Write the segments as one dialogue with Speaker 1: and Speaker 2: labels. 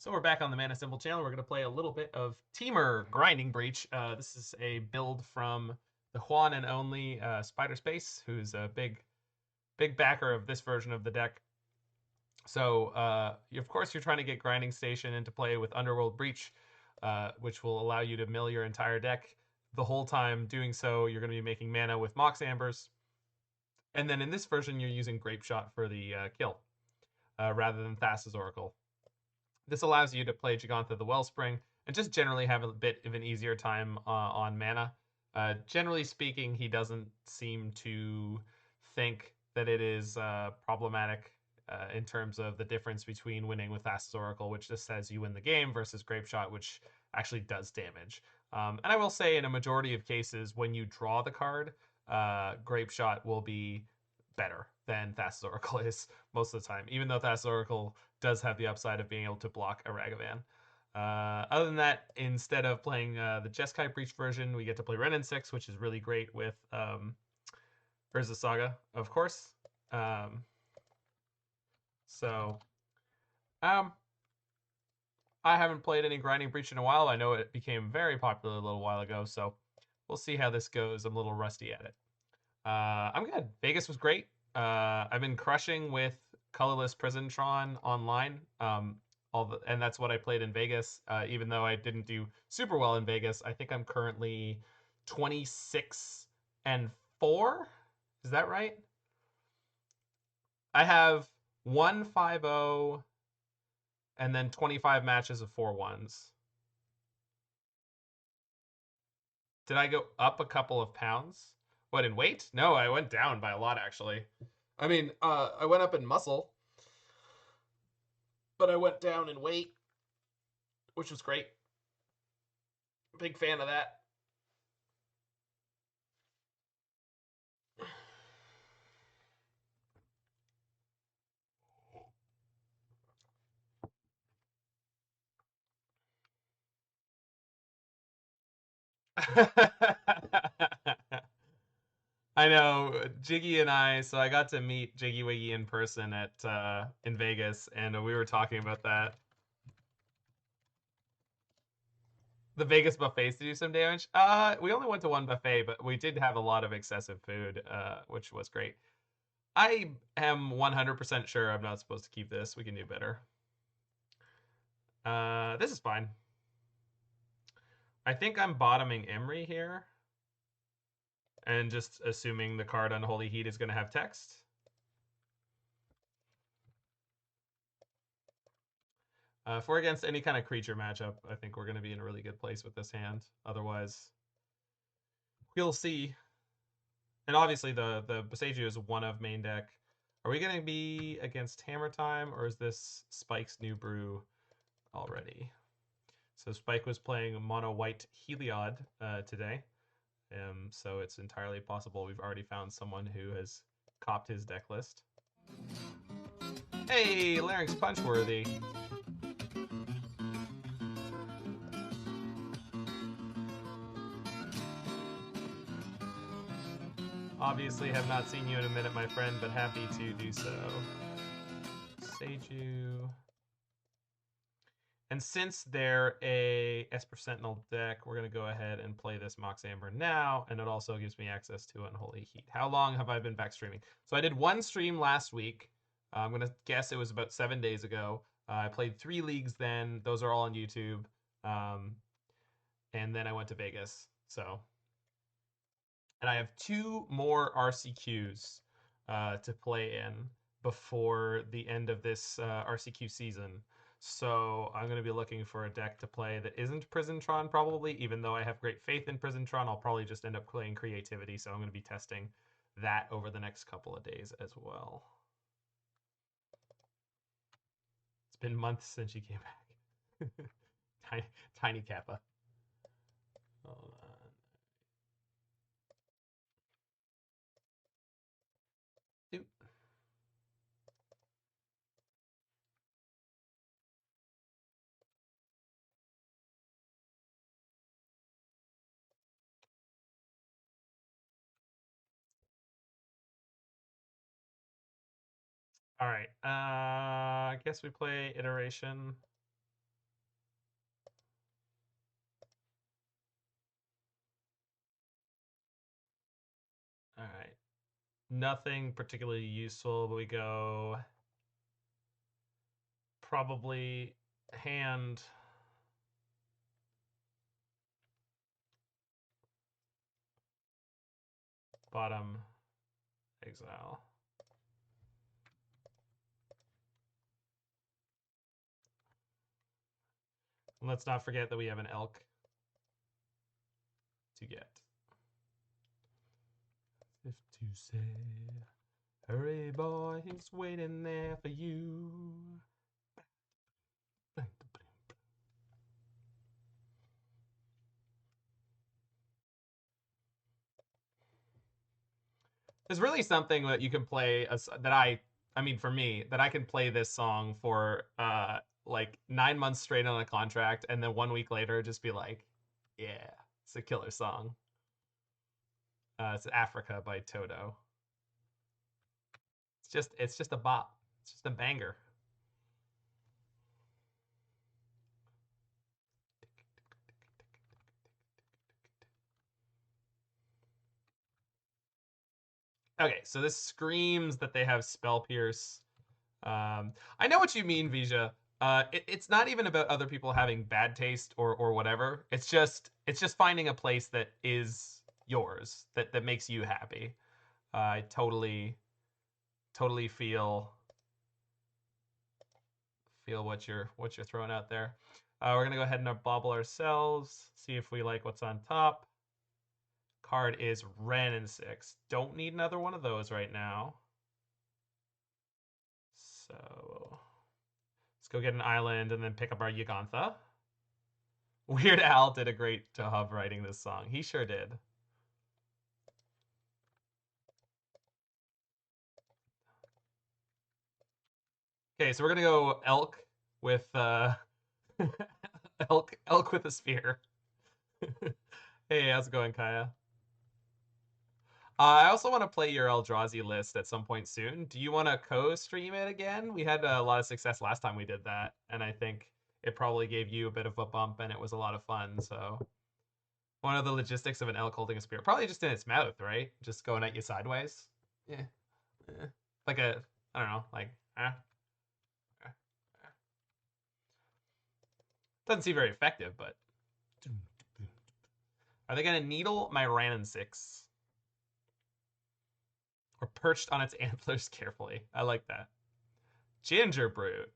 Speaker 1: So we're back on the Mana Symbol channel. We're going to play a little bit of Temur Grinding Breach. This is a build from the Juan and only Spider Space, who's a big backer of this version of the deck. So, of course, you're trying to get Grinding Station into play with Underworld Breach, which will allow you to mill your entire deck. The whole time doing so, you're going to be making mana with Mox Ambers. And then in this version, you're using Grapeshot for the kill, rather than Thassa's Oracle. This allows you to play Jegantha the Wellspring and just generally have a bit of an easier time on mana. Generally speaking, he doesn't seem to think that it is problematic in terms of the difference between winning with Thassa's Oracle, which just says you win the game, versus Grapeshot, which actually does damage. And I will say, in a majority of cases, when you draw the card, Grapeshot will be better than Thassa's Oracle is most of the time, even though Thassa's Oracle does have the upside of being able to block a Ragavan. Other than that, instead of playing the Jeskai Breach version, we get to play Wrenn and Six, which is really great with Urza Saga, of course. So, I haven't played any Grinding Breach in a while. I know it became very popular a little while ago, so we'll see how this goes. I'm a little rusty at it. I'm good. Vegas was great. I've been crushing with Colorless Prisontron online. And that's what I played in Vegas. Even though I didn't do super well in Vegas, I think I'm currently 26-4. Is that right? I have 1-5-0 and then 25 matches of 4-1s. Did I go up a couple of pounds? What, in weight? No, I went down by a lot, actually. I mean, I went up in muscle, but I went down in weight, which was great. Big fan of that. I know Jiggy and so I got to meet Jiggy Wiggy in person at in Vegas, and we were talking about that. The Vegas buffets to do some damage. We only went to one buffet, but we did have a lot of excessive food, which was great. I am 100% sure I'm not supposed to keep this. We can do better. This is fine. I think I'm bottoming Emry here, and just assuming the card Unholy Heat is going to have text. If we're against any kind of creature matchup, I think we're going to be in a really good place with this hand. Otherwise, we'll see. And obviously, the Boseiju is one of main deck. Are we going to be against Hammer Time, or is this Spike's New Brew already? So Spike was playing mono white Heliod today. So it's entirely possible we've already found someone who has copped his deck list. Hey, Larynx Punchworthy. Obviously have not seen you in a minute, my friend, but happy to do so. Boseiju. And since they're a Esper Sentinel deck, we're going to go ahead and play this Mox Amber now, and it also gives me access to Unholy Heat. How long have I been back streaming? So I did one stream last week. I'm going to guess it was about 7 days ago. I played 3 leagues then. Those are all on YouTube. And then I went to Vegas. So, and I have 2 more RCQs to play in before the end of this RCQ season. So I'm going to be looking for a deck to play that isn't Prisontron, probably. Even though I have great faith in Prisontron, I'll probably just end up playing Creativity. So I'm going to be testing that over the next couple of days as well. It's been months since you came back. Tiny Kappa. Hold on. Doot. All right. I guess we play Iteration. Nothing particularly useful, but we go probably hand. Bottom exile. And let's not forget that we have an elk to get. If to say, hurry boy, he's waiting there for you. There's really something that you can play that I mean for me that I can play this song for like 9 months straight on a contract, and then 1 week later just be like, yeah, it's a killer song. It's Africa by Toto. It's just a bop. It's just a banger. Okay, so this screams that they have Spell Pierce. I know what you mean, Vija. It's not even about other people having bad taste or whatever. It's just finding a place that is yours, that makes you happy. I totally feel what you're throwing out there. We're gonna go ahead and bauble ourselves. See if we like what's on top. Card is Wrenn and Six. Don't need another one of those right now. So let's go get an island and then pick up our Jegantha. Weird Al did a great job writing this song. He sure did. Okay, so we're gonna go elk with elk with a spear. Hey, how's it going, Kaya? I also want to play your Eldrazi list at some point soon. Do you want to co-stream it again? We had a lot of success last time we did that, and I think it probably gave you a bit of a bump, and it was a lot of fun. So one of the logistics of an elk holding a spear, probably just in its mouth, right? Just going at you sideways. Yeah, like a I don't know, like doesn't seem very effective, but are they gonna needle my Wrenn and Six? Or perched on its antlers carefully. I like that. Ginger Brute.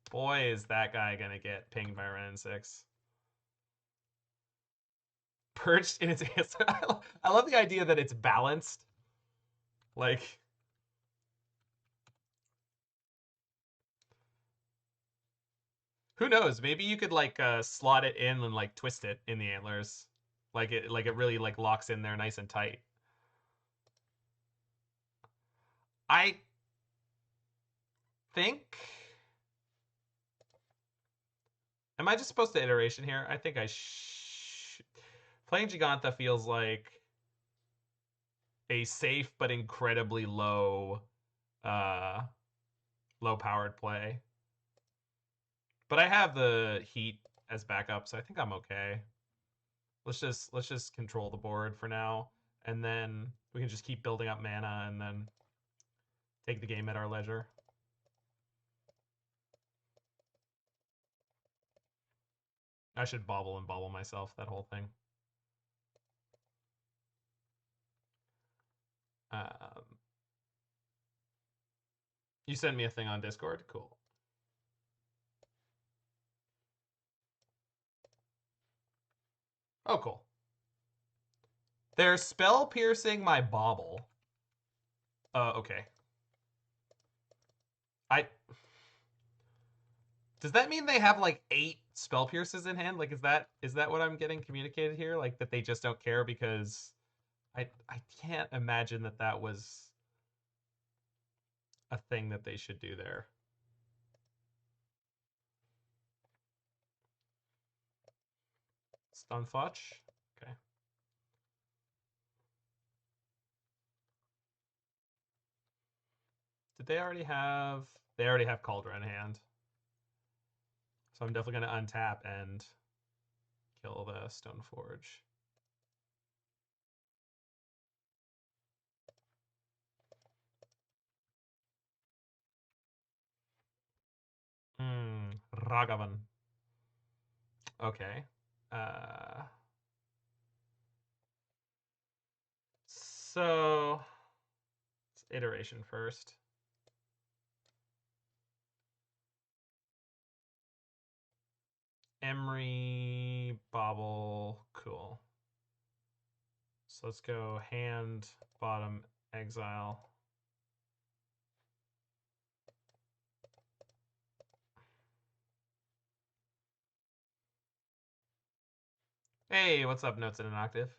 Speaker 1: Boy, is that guy gonna get pinged by Wrenn and Six. Perched in its answer. I love the idea that it's balanced. Like, who knows? Maybe you could like slot it in and like twist it in the antlers. Like it really like locks in there nice and tight. I think. Am I just supposed to iteration here? I think I playing Jegantha feels like a safe but incredibly uh low powered play. But I have the heat as backup, so I think I'm okay. Let's just control the board for now, and then we can just keep building up mana and then take the game at our leisure. I should bauble and bauble myself, that whole thing. You sent me a thing on Discord? Cool. Oh, cool. They're spell piercing my Bauble. Okay. Does that mean they have like 8 spell pierces in hand? Like, is that what I'm getting communicated here? Like that they just don't care because I can't imagine that was a thing that they should do there. Stunfotch. Okay. Did they already have? They already have Cauldron in hand. So I'm definitely going to untap and kill the Stoneforge. Ragavan. Okay. So it's iteration first. Emry, Bauble, cool. So let's go hand, bottom, exile. Hey, what's up, Notes in an Octave?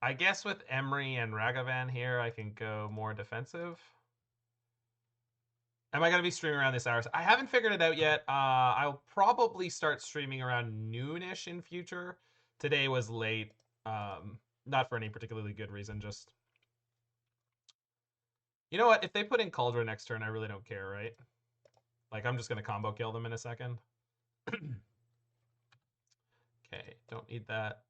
Speaker 1: I guess with Emry and Ragavan here, I can go more defensive. Am I going to be streaming around this hour? I haven't figured it out yet. I'll probably start streaming around noonish in future. Today was late. Not for any particularly good reason, just... You know what? If they put in Cauldron next turn, I really don't care, right? Like, I'm just going to combo kill them in a second. Okay, don't need that.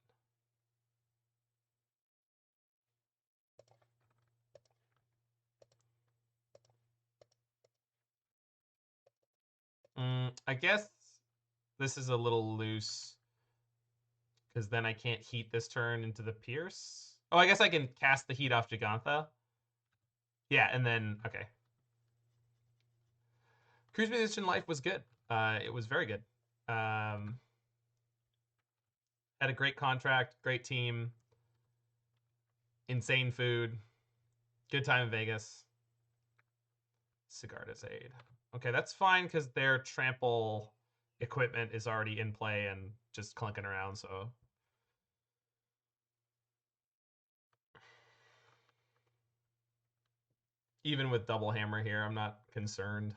Speaker 1: I guess this is a little loose because then I can't heat this turn into the Pierce. Oh, I guess I can cast the heat off Jegantha. Yeah, and then, okay. Cruise Musician Life was good. It was very good. Had a great contract, great team, insane food, good time in Vegas. Sigarda's Aid. Okay, that's fine because their trample equipment is already in play and just clunking around, so... Even with double hammer here, I'm not concerned.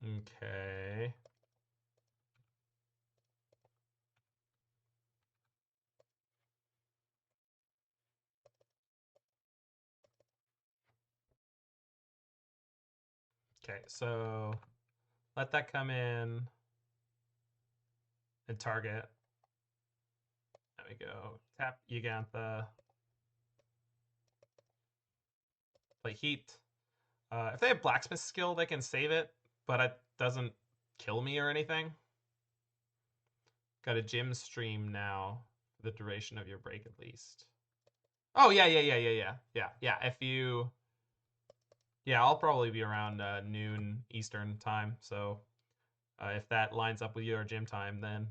Speaker 1: Okay. Okay, so let that come in and target. There we go. Tap Jegantha. Play Heat. If they have Blacksmith skill, they can save it, but it doesn't kill me or anything. Got a gym stream now for the duration of your break at least. Oh, yeah. If you... Yeah, I'll probably be around noon Eastern time, so if that lines up with your gym time, then...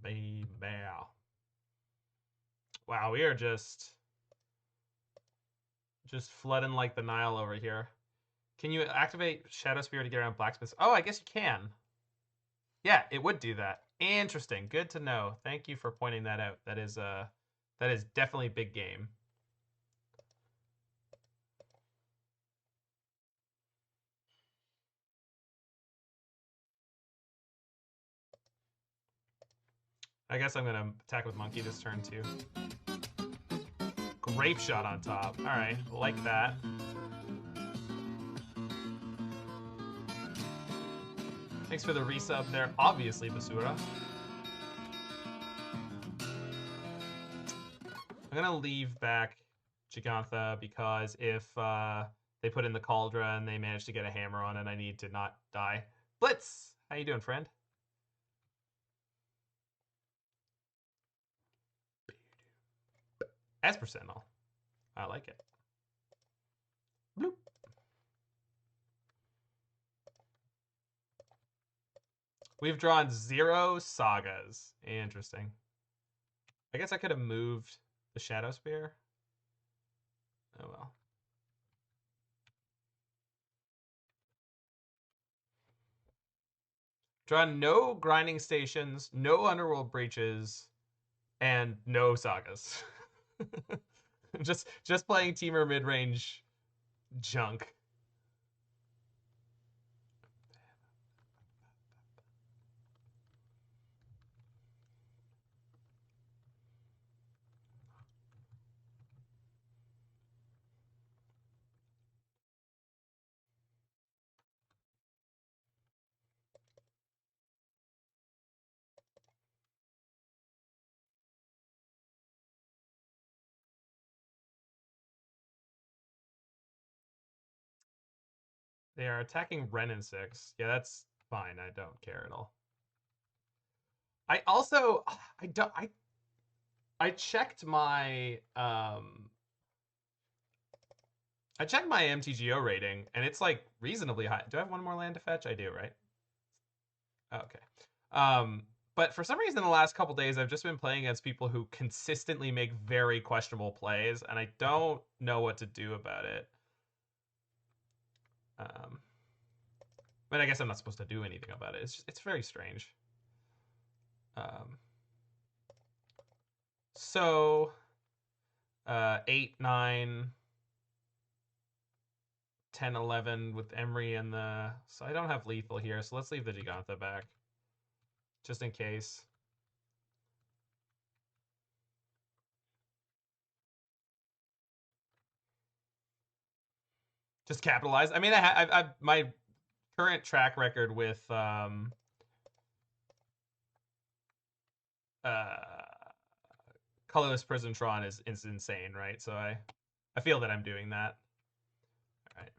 Speaker 1: Baby. Wow, we are just flooding like the Nile over here. Can you activate Shadowspear to get around Blacksmith? Oh, I guess you can. Yeah, it would do that. Interesting. Good to know. Thank you for pointing that out. That is definitely big game. I guess I'm gonna attack with Monkey this turn too. Grapeshot on top. All right, like that. Thanks for the resub there. Obviously, Basura. I'm gonna leave back Jegantha because if they put in the Cauldron and they manage to get a hammer on it, I need to not die. Blitz! How you doing, friend? Esper Sentinel. I like it. Bloop. We've drawn 0 Sagas. Interesting. I guess I could have moved the Shadowspear. Oh well. Drawn no grinding stations, no underworld breaches, and no sagas. just playing Temur mid-range junk. They are attacking Wrenn and Six. Yeah, that's fine. I don't care at all. I also I don't I checked my I checked my MTGO rating and it's like reasonably high. Do I have one more land to fetch? I do, right? Okay. Um, but for some reason, the last couple days, I've just been playing against people who consistently make very questionable plays, and I don't know what to do about it. Um, but I guess I'm not supposed to do anything about it. It's very strange. Um, so 8, 9, 10, 11 with Emry and the. So I don't have lethal here, so let's leave the Jegantha back just in case. Just capitalize. I mean, I my current track record with uh, Colorless Prism-Tron is insane, right? So I feel that I'm doing that. All right.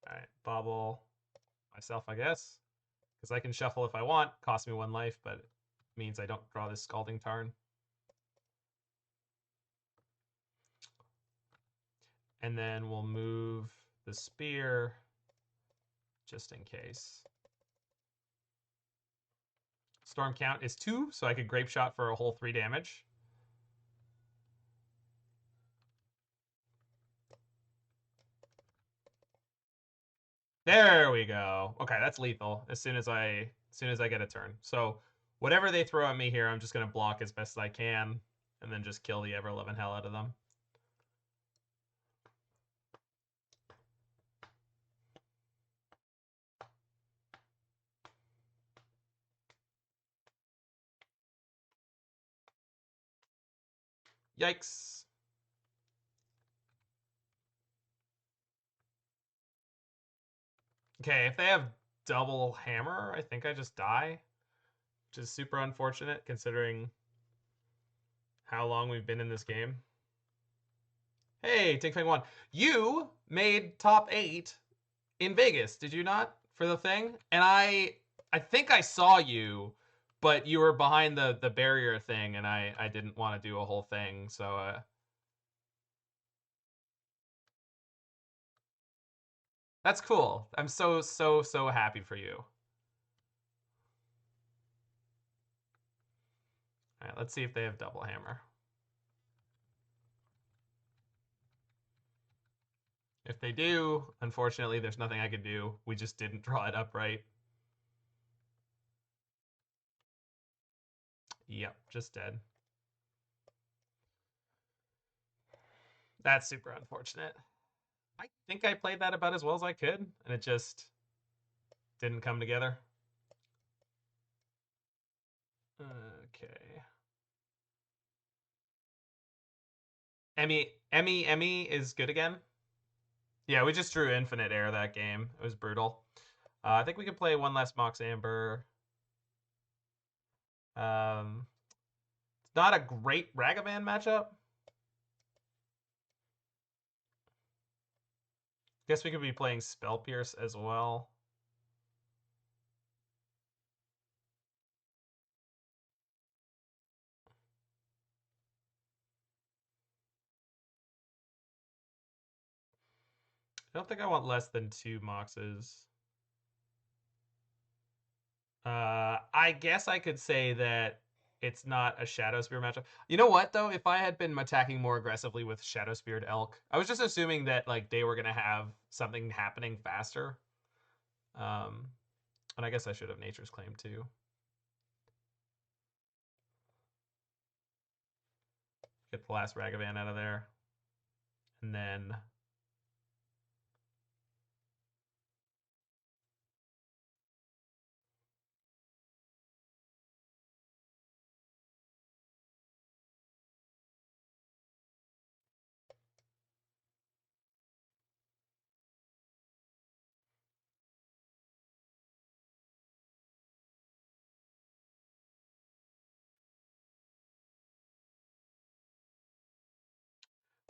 Speaker 1: All right, Bauble myself, I guess, because I can shuffle if I want. Cost me 1 life, but it means I don't draw this Scalding Tarn. And then we'll move the spear just in case. Storm count is 2, so I could Grapeshot for a whole 3 damage. There we go. Okay, that's lethal as soon as I get a turn. So whatever they throw at me here, I'm just gonna block as best as I can, and then just kill the ever-loving hell out of them. Yikes. Okay, if they have double hammer, I think I just die, which is super unfortunate considering how long we've been in this game. Hey, Ting won. You made top 8 in Vegas, did you not? For the thing? And I think I saw you, but you were behind the barrier thing, and I didn't want to do a whole thing, so that's cool. I'm so happy for you. All right, let's see if they have double hammer. If they do, unfortunately, there's nothing I can do. We just didn't draw it up right. Yep, just dead. That's super unfortunate. I think I played that about as well as I could, and it just didn't come together. Okay. Emmy is good again. Yeah, we just drew infinite air that game. It was brutal. I think we could play one less Mox Amber. It's not a great Ragavan matchup. Guess we could be playing Spell Pierce as well. I don't think I want less than 2 Moxes. I guess I could say that it's not a Shadowspear matchup. You know what though? If I had been attacking more aggressively with Shadowspeared Elk, I was just assuming that like they were gonna have something happening faster. And I guess I should have Nature's Claim too. Get the last Ragavan out of there, and then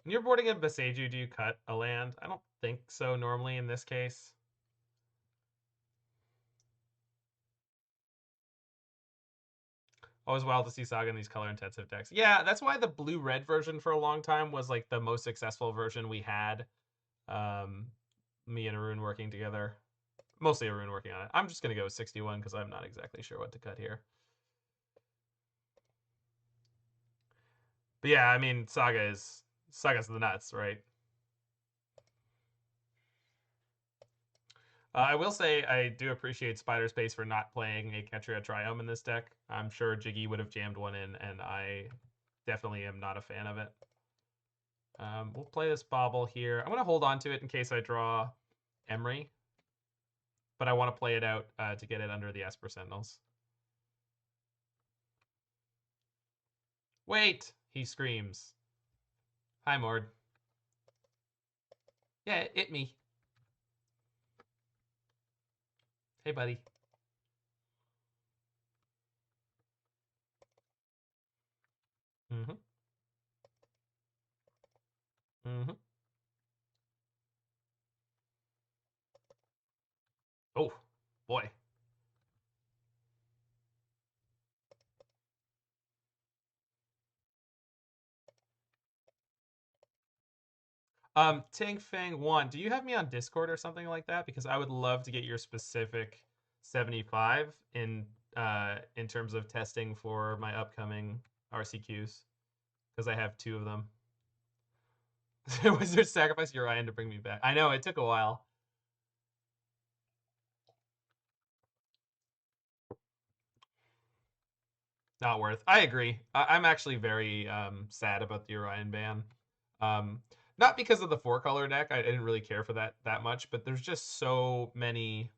Speaker 1: When you're boarding a Boseiju, do you cut a land? I don't think so normally in this case. Always wild to see Saga in these color-intensive decks. Yeah, that's why the blue-red version for a long time was like the most successful version we had. Me and Arun working together. Mostly Arun working on it. I'm just going to go with 61 because I'm not exactly sure what to cut here. But yeah, I mean, Saga's the nuts, right? I will say I do appreciate Spider Space for not playing a Ketria Triome in this deck. I'm sure Jiggy would have jammed one in, and I definitely am not a fan of it. We'll play this Bauble here. I'm going to hold on to it in case I draw Emry, but I want to play it out to get it under the Esper Sentinels. Wait! He screams. Hi, Mord. Yeah, it me. Hey, buddy. Mm-hmm. Mm-hmm. Oh, boy. Tank Fang 1, do you have me on Discord or something like that? Because I would love to get your specific 75 in terms of testing for my upcoming RCQs. Because I have 2 of them. Was there sacrifice Urian to bring me back? I know, it took a while. Not worth. I agree. I'm actually very sad about the Urian ban. Um, Not because of the 4-color deck. I didn't really care for that much, but there's just so many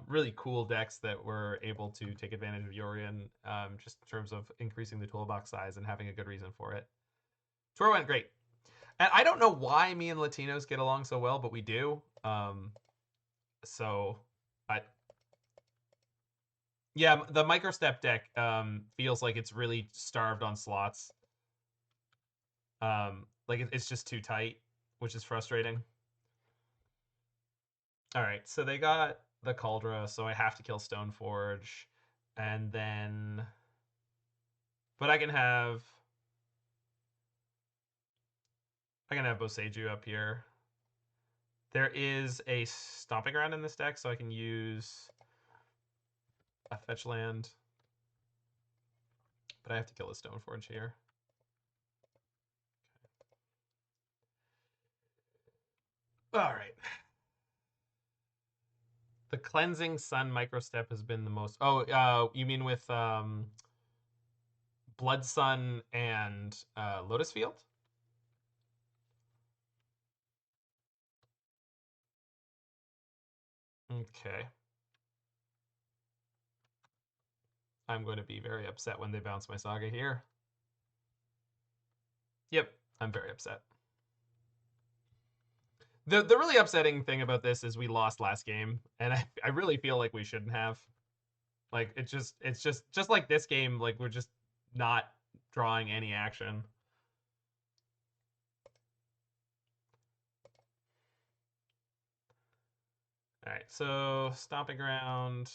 Speaker 1: really cool decks that were able to take advantage of Urian, just in terms of increasing the toolbox size and having a good reason for it. Tour went great. And I don't know why me and Latinos get along so well, but we do. So, I, yeah, the microstep deck feels like it's really starved on slots. Like it's just too tight, which is frustrating. All right, so they got the Cauldra, so I have to kill Stoneforge, and then, but I can have Boseiju up here. There is a Stomping Ground in this deck, so I can use a fetch land, but I have to kill the Stoneforge here. All right. The Cleansing Sun microstep has been the most. Oh, you mean with Blood Sun and Lotus Field? Okay. I'm going to be very upset when they bounce my Saga here. Yep, I'm very upset. The really upsetting thing about this is we lost last game, and I really feel like we shouldn't have. Like it's just like this game, like we're just not drawing any action. All right, so Stomping Ground,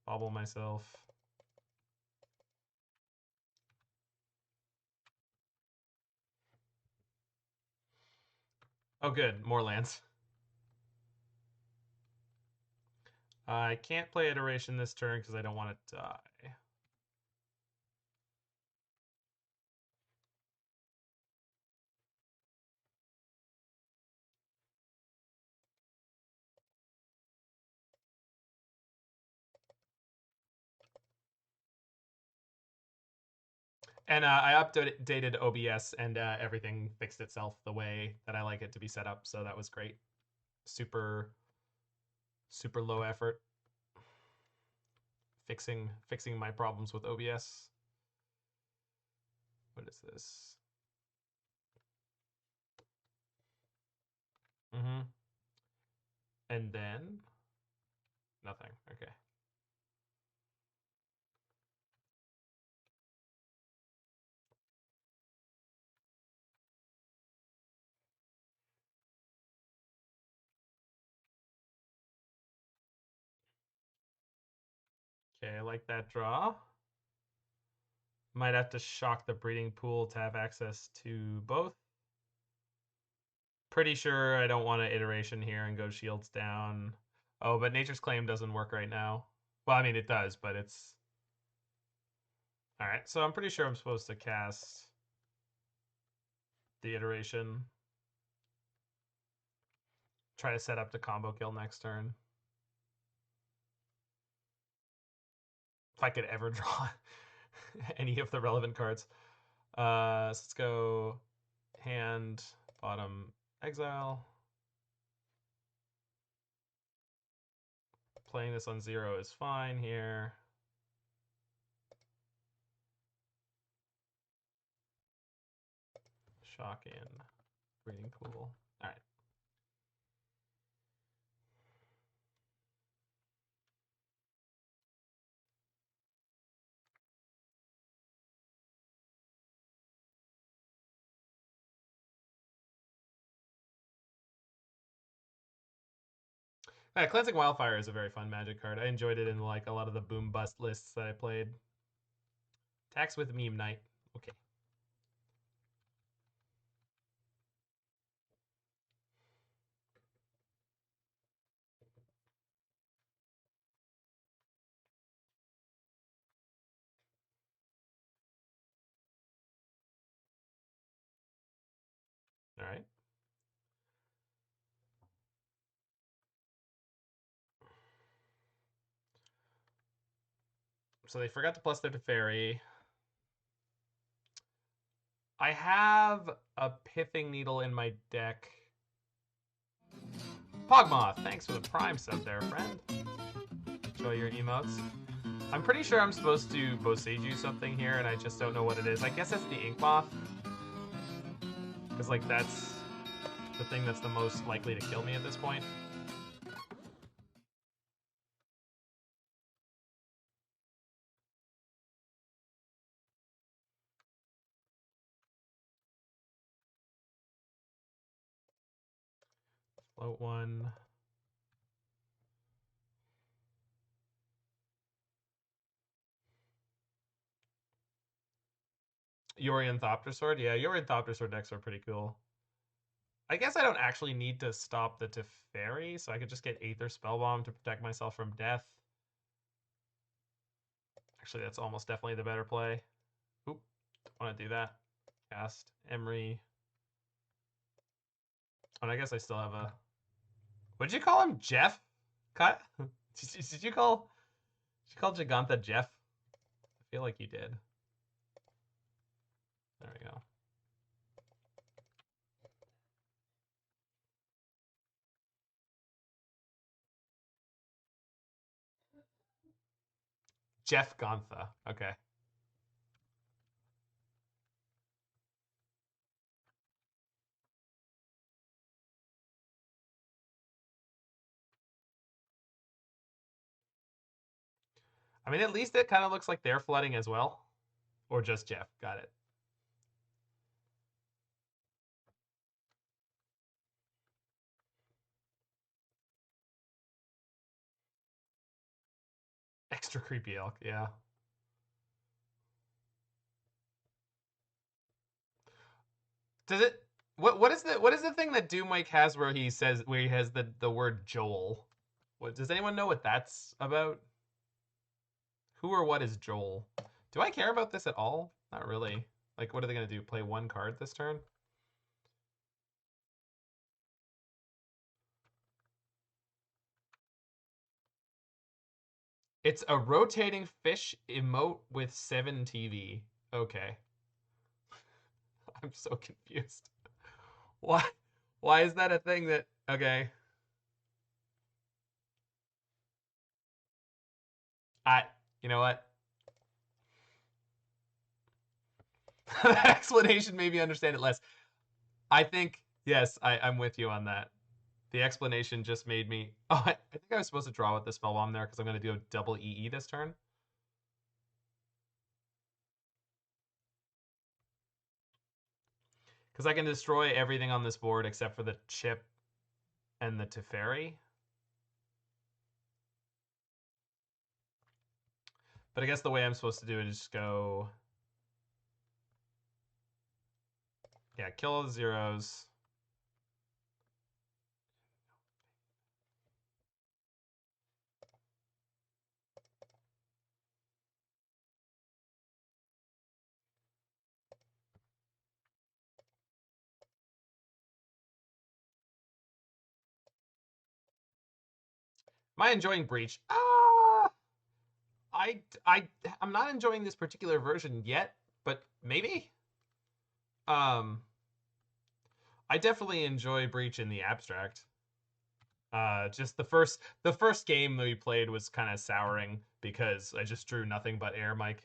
Speaker 1: Bauble myself. Oh, good, more lands. I can't play Iteration this turn because I don't want to die. And I updated OBS, and everything fixed itself the way that I like it to be set up. So that was great. Super, super low effort. Fixing my problems with OBS. What is this? Mm-hmm. And then nothing. Okay. Okay, I like that draw. Might have to shock the breeding pool to have access to both. Pretty sure I don't want an iteration here and go shields down. Oh, but Nature's Claim doesn't work right now. Well, I mean, it does, but it's... Alright, so I'm pretty sure I'm supposed to cast the iteration. Try to set up the combo kill next turn. If I could ever draw any of the relevant cards. So let's go hand, bottom, exile. Playing this on 0 is fine here. Shock in, breeding pool. All right. Cleansing Wildfire is a very fun Magic card. I enjoyed it in like a lot of the boom bust lists that I played. Tax with Meme Knight. Okay. All right. So they forgot to plus their Teferi. I have a Pithing Needle in my deck. Pogmoth, thanks for the Prime sub there, friend. Enjoy your emotes. I'm pretty sure I'm supposed to Boseiju something here, and I just don't know what it is. I guess it's the Ink Moth. Because, like, that's the thing that's the most likely to kill me at this point. Float one. Yorion Thopter Yeah, Yorion Thopter decks are pretty cool. I guess I don't actually need to stop the Teferi, so I could just get Aether Spellbomb to protect myself from death. Actually, that's almost definitely the better play. Oop, don't want to do that. Cast Emry. Oh, and I guess I still have a... What'd you call him? Jeff? Cut? Did you call Jegantha Jeff? I feel like you did. There we go. Jeff Gantha. Okay. I mean, at least it kind of looks like they're flooding as well. Or just Jeff. Got it. Extra creepy elk, yeah. Does it... What is the thing that Doom Mike has where he has the word Joel? What does anyone know what that's about? Who or what is Joel? Do I care about this at all? Not really. Like, what are they gonna do? Play one card this turn? It's a rotating fish emote with 7 TV. Okay. I'm so confused. Why? Why is that a thing that... Okay. You know what? That explanation made me understand it less. I think, yes, I'm with you on that. The explanation just made me... Oh, I think I was supposed to draw with the Spellbomb there because I'm going to do a double EE this turn. Because I can destroy everything on this board except for the chip and the Teferi. But I guess the way I'm supposed to do it is just go... Yeah, kill all the zeros. Am I enjoying Breach? I'm not enjoying this particular version yet, but maybe. I definitely enjoy Breach in the abstract. Just the first game that we played was kind of souring because I just drew nothing but air, Mike.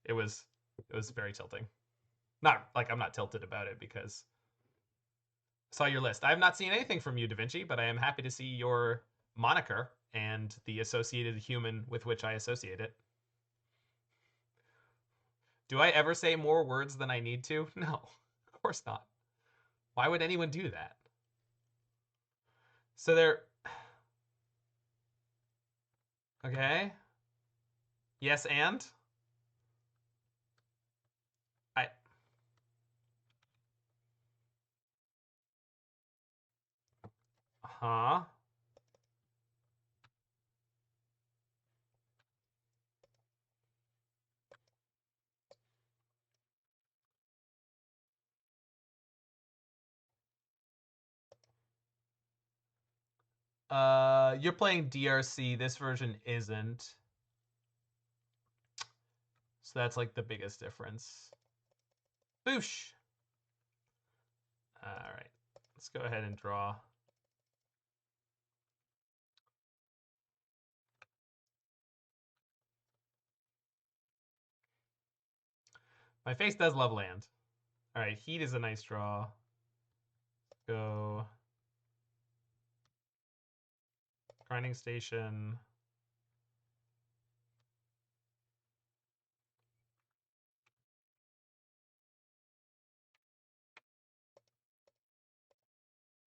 Speaker 1: It was very tilting. Not like I'm not tilted about it because I saw your list. I have not seen anything from you, Da Vinci, but I am happy to see your moniker and the associated human with which I associate it. Do I ever say more words than I need to? No, of course not. Why would anyone do that? So they're... Okay. Yes, and? I... Huh? You're playing DRC. This version isn't. So that's like the biggest difference. Boosh! Alright. Let's go ahead and draw. My face does love land. Alright, Heat is a nice draw. Go. Grinding Station.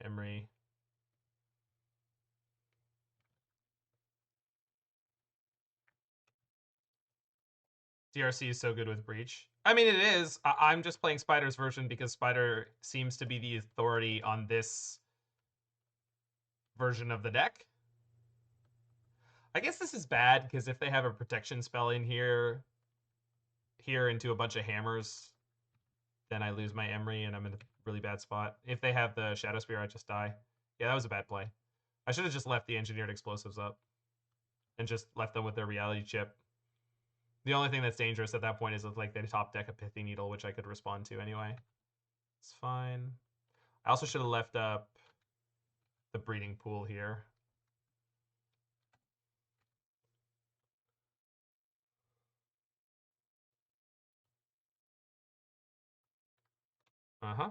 Speaker 1: Emry. DRC is so good with Breach. I mean, it is. I'm just playing Spider's version because Spider seems to be the authority on this version of the deck. I guess this is bad because if they have a protection spell in here into a bunch of hammers, then I lose my Emry and I'm in a really bad spot. If they have the Shadowspear, I just die. Yeah, that was a bad play. I should have just left the engineered explosives up and just left them with their reality chip. The only thing that's dangerous at that point is like they top deck a Pithing Needle, which I could respond to anyway. It's fine. I also should have left up the breeding pool here. Uh-huh.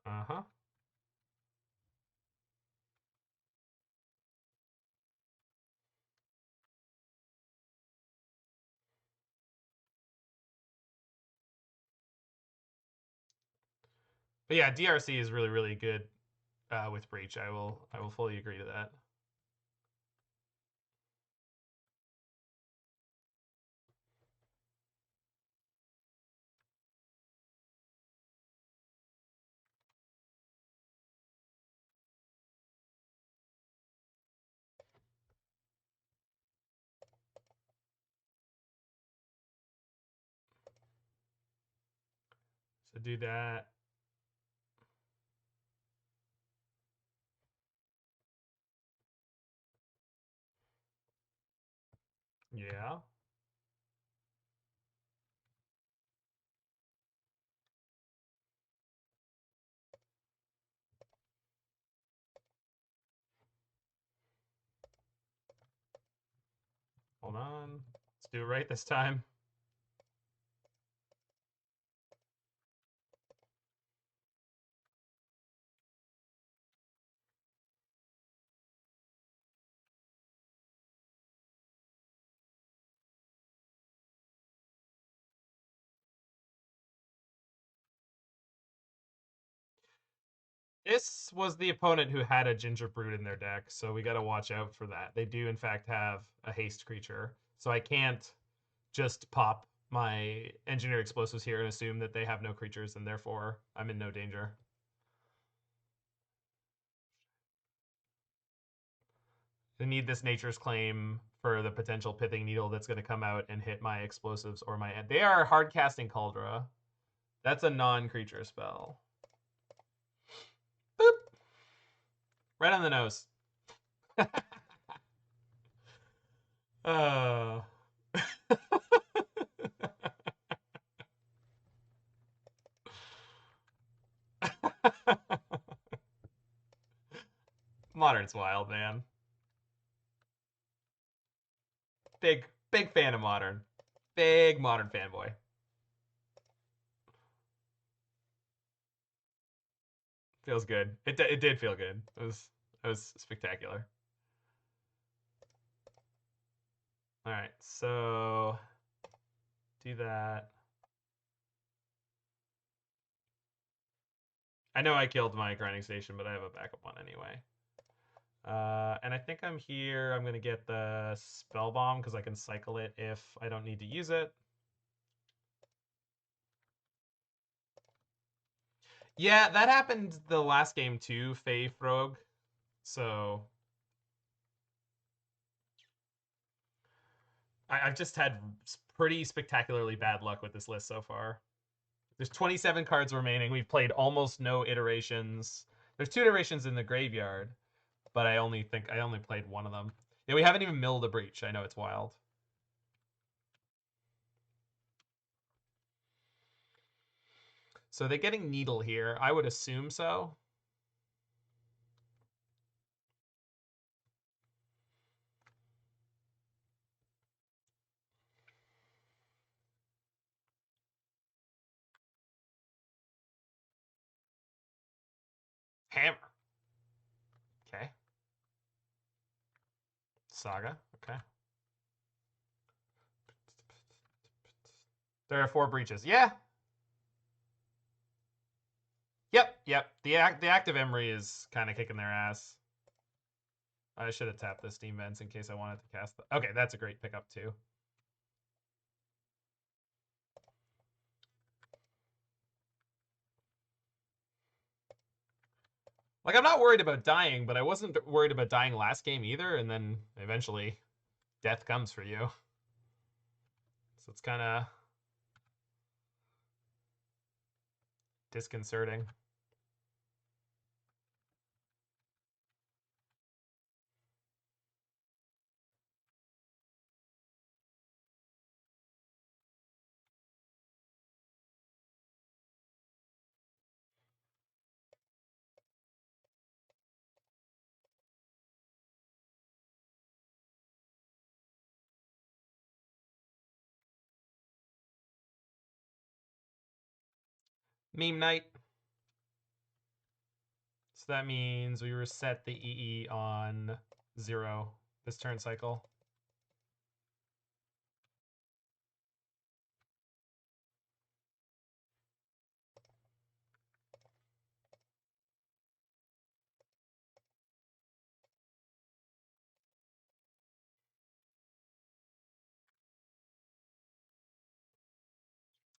Speaker 1: Uh-huh. But yeah, DRC is really, really good with Breach. I will fully agree to that. So do that. Yeah. Hold on. Let's do it right this time. This was the opponent who had a Ginger Brood in their deck, so we got to watch out for that. They do, in fact, have a haste creature, so I can't just pop my Engineer Explosives here and assume that they have no creatures, and therefore I'm in no danger. I need this Nature's Claim for the potential Pithing Needle that's going to come out and hit my explosives or my... They are hard casting Cauldra. That's a non-creature spell. Boop! Right on the nose. Modern's wild, man. Big fan of Modern. Big Modern fanboy. Feels good. It did feel good. It was spectacular. All right, so do that. I know I killed my grinding station, but I have a backup one anyway. And I think I'm here. I'm going to get the Spellbomb because I can cycle it if I don't need to use it. Yeah, that happened the last game too, Fae Frog. So I've just had pretty spectacularly bad luck with this list so far. There's 27 cards remaining. We've played almost no iterations. There's 2 iterations in the graveyard, but I only played one of them. Yeah, we haven't even milled a breach. I know, it's wild. So they're getting Needle here. I would assume so. Hammer. Okay. Saga. Okay. There are 4 breaches. Yeah. Yep. The active Emry is kind of kicking their ass. I should have tapped the Steam Vents in case I wanted to cast the... Okay, that's a great pickup too. Like, I'm not worried about dying, but I wasn't worried about dying last game either, and then eventually death comes for you. So it's kind of disconcerting. Meme night. So that means we reset the EE on 0 this turn cycle.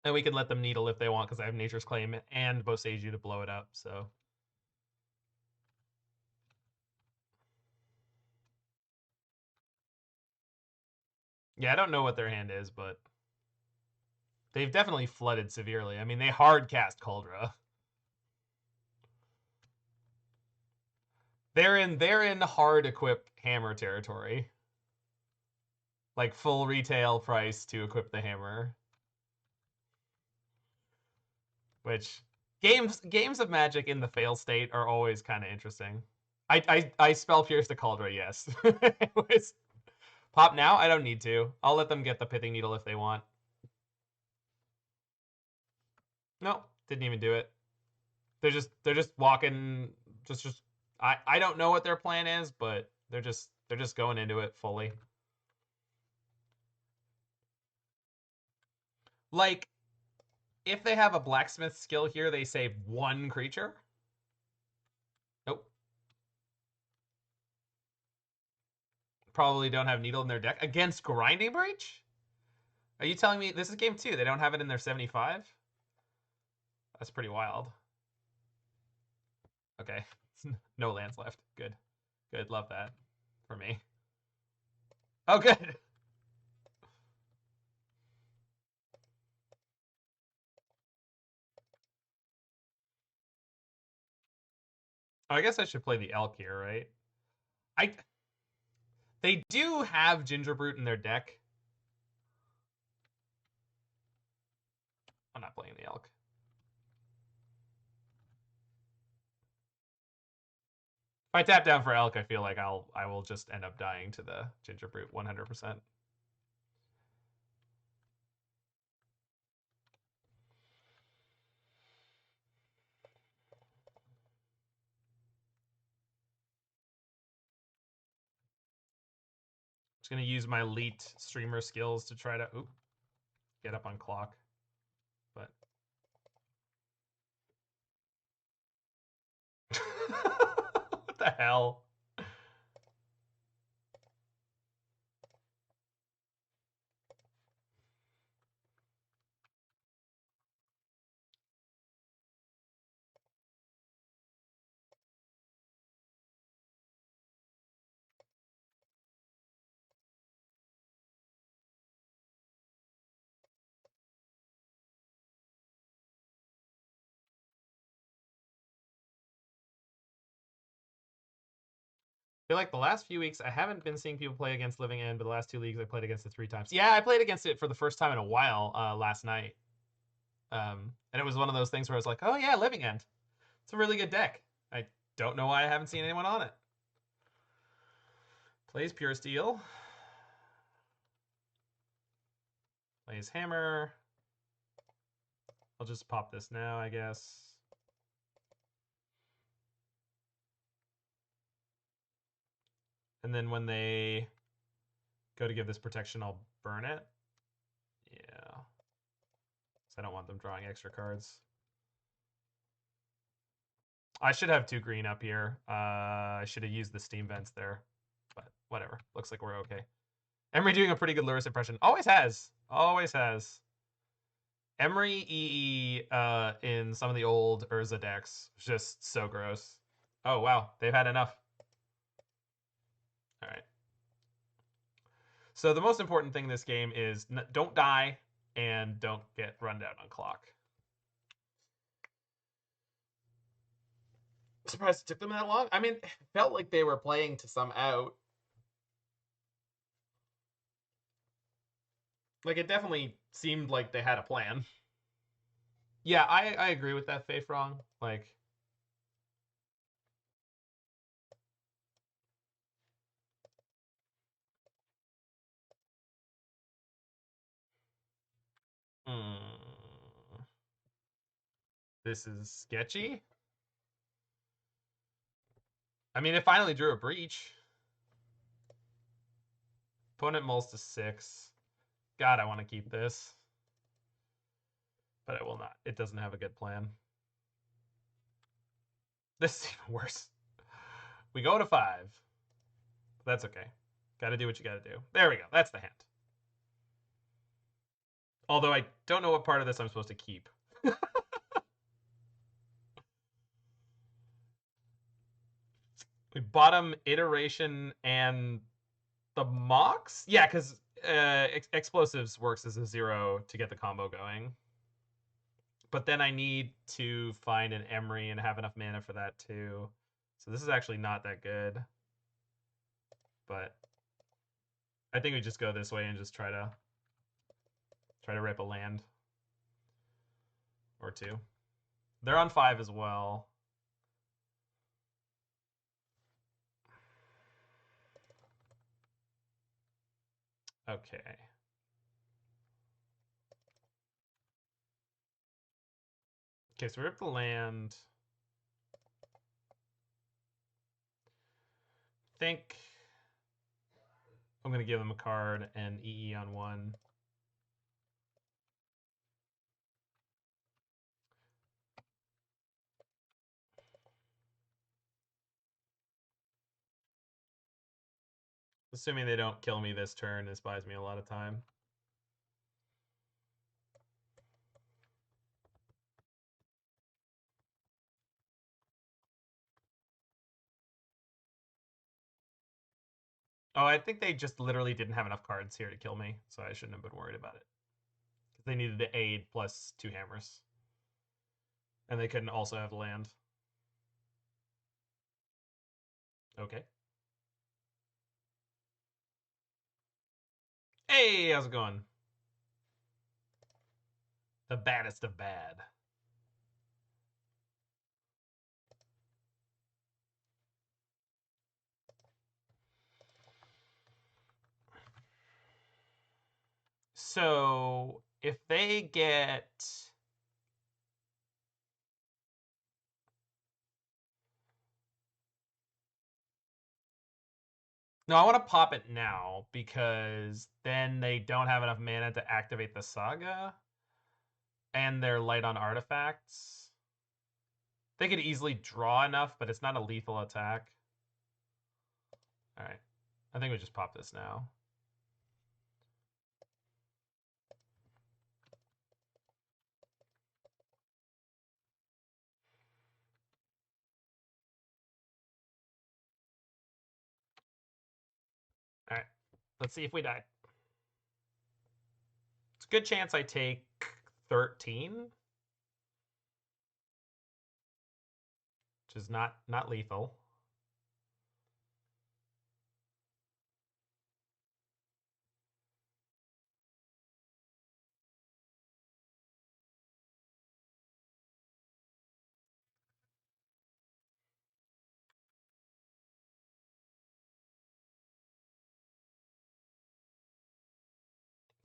Speaker 1: And we can let them Needle if they want because I have Nature's Claim and Boseiju to blow it up, so... Yeah, I don't know what their hand is, but... They've definitely flooded severely. I mean, they hard cast Cauldra. They're in hard equip hammer territory. Like full retail price to equip the hammer. Which games of Magic in the fail state are always kind of interesting. I spell pierce the Cauldra, yes. Pop now? I don't need to. I'll let them get the Pithing Needle if they want. No, didn't even do it. They're just walking just I don't know what their plan is, but they're just going into it fully. Like, if they have a blacksmith skill here, they save 1 creature. probably don't have Needle in their deck against Grinding Breach? Are you telling me this is game 2? They don't have it in their 75? That's pretty wild. Okay. No lands left. Good. Good. Love that for me. Oh, good. Oh, I guess I should play the Elk here, right? They do have Gingerbrute in their deck. I'm not playing the Elk. If I tap down for Elk, I feel like I will just end up dying to the Gingerbrute 100%. Just gonna use my elite streamer skills to try to get up on clock. But what the hell? I feel like the last few weeks I haven't been seeing people play against Living End, but the last 2 leagues I played against it 3 times. Yeah, I played against it for the first time in a while last night. And it was one of those things where I was like, oh yeah, Living End. It's a really good deck. I don't know why I haven't seen anyone on it. Plays Pure Steel. Plays Hammer. I'll just pop this now, I guess. And then when they go to give this protection, I'll burn it. Yeah. So I don't want them drawing extra cards. I should have 2 green up here. I should have used the steam vents there. But whatever. Looks like we're okay. Emry doing a pretty good Lurus impression. Always has. Always has. Emry EE in some of the old Urza decks. Just so gross. Oh, wow. They've had enough. All right. So the most important thing in this game is don't die and don't get run down on clock. Surprised it took them that long. I mean, it felt like they were playing to some out. Like, it definitely seemed like they had a plan. Yeah, I agree with that, Faith Wrong. Like, this is sketchy. I mean, it finally drew a breach. Opponent mulls to 6. God, I want to keep this. But I will not. It doesn't have a good plan. This is even worse. We go to 5. That's okay. Gotta do what you gotta do. There we go. That's the hand. Although I don't know what part of this I'm supposed to keep. We bottom iteration and the Mox? Yeah, because explosives works as a 0 to get the combo going. But then I need to find an Emry and have enough mana for that too. So this is actually not that good. But I think we just go this way and just try to rip a land or 2. They're on 5 as well. Okay. Okay, so we rip the land. Think I'm going to give them a card and EE on 1. Assuming they don't kill me this turn, this buys me a lot of time. Oh, I think they just literally didn't have enough cards here to kill me, so I shouldn't have been worried about it. Because they needed to aid plus 2 hammers. And they couldn't also have land. Okay. Hey, how's it going? The baddest of bad. So, if they get... No, I want to pop it now, because then they don't have enough mana to activate the Saga. And they're light on artifacts. They could easily draw enough, but it's not a lethal attack. Alright. I think we just pop this now. Alright. Let's see if we die. It's a good chance I take 13. Which is not lethal.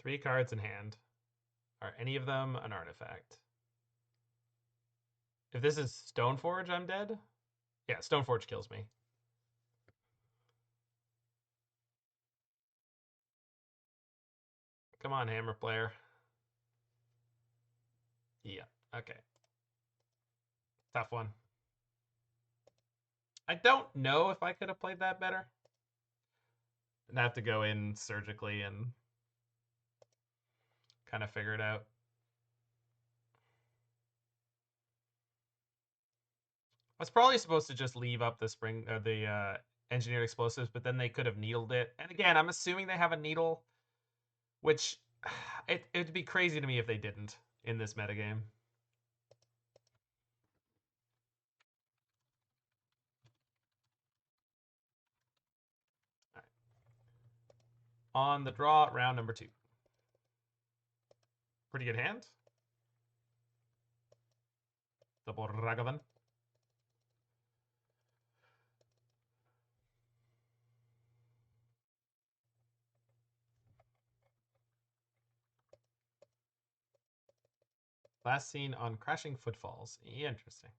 Speaker 1: Three cards in hand. Are any of them an artifact? If this is Stoneforge, I'm dead? Yeah, Stoneforge kills me. Come on, Hammer player. Yeah, okay. Tough one. I don't know if I could have played that better. I'd have to go in surgically and kind of figure it out. I was probably supposed to just leave up the engineered explosives, but then they could have needled it. And again, I'm assuming they have a needle, which it'd be crazy to me if they didn't in this metagame. Right. On the draw, round number 2. Pretty good hand. Double Ragavan. Last seen on Crashing Footfalls. Interesting.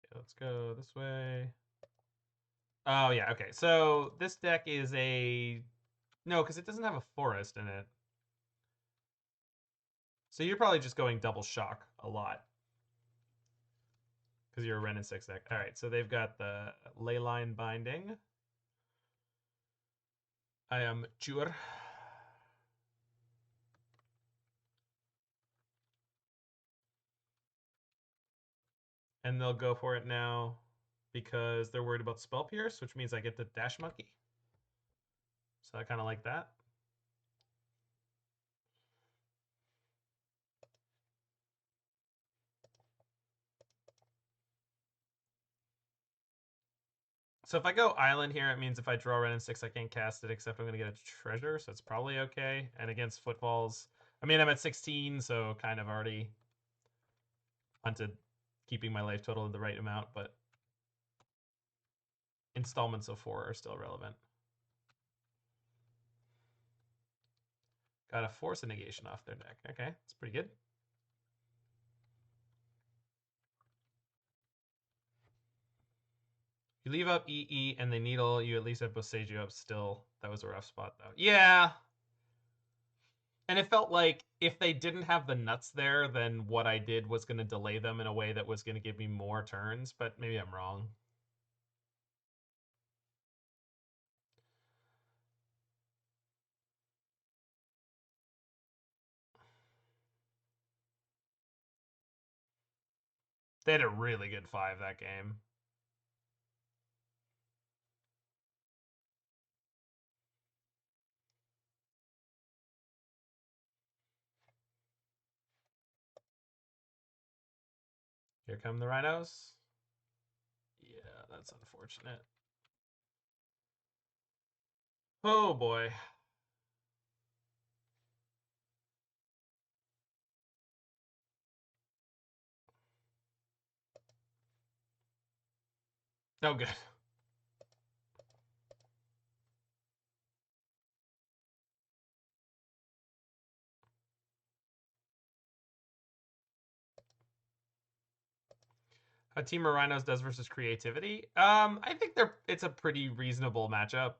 Speaker 1: Okay, let's go this way. Oh, yeah, okay. So this deck is a... No, because it doesn't have a forest in it. So you're probably just going double shock a lot. Because you're a Wrenn and Six deck. All right, so they've got the Leyline Binding. I am Jur. And they'll go for it now because they're worried about Spell Pierce, which means I get the Dash Monkey. So I kind of like that. So if I go Island here, it means if I draw Wrenn and Six, I can't cast it, except I'm going to get a treasure, so it's probably okay. And against Footfalls, I mean, I'm at 16, so kind of already hunted keeping my life total the right amount, but installments of 4 are still relevant. Got to force a negation off their deck. Okay, that's pretty good. You leave up EE and they Needle, you at least have Boseiju up still. That was a rough spot, though. Yeah! And it felt like if they didn't have the nuts there, then what I did was going to delay them in a way that was going to give me more turns, but maybe I'm wrong. They had a really good 5 that game. Here come the Rhinos. Yeah, that's unfortunate. Oh boy. No good. How Temur Rhinos does versus creativity. I think it's a pretty reasonable matchup.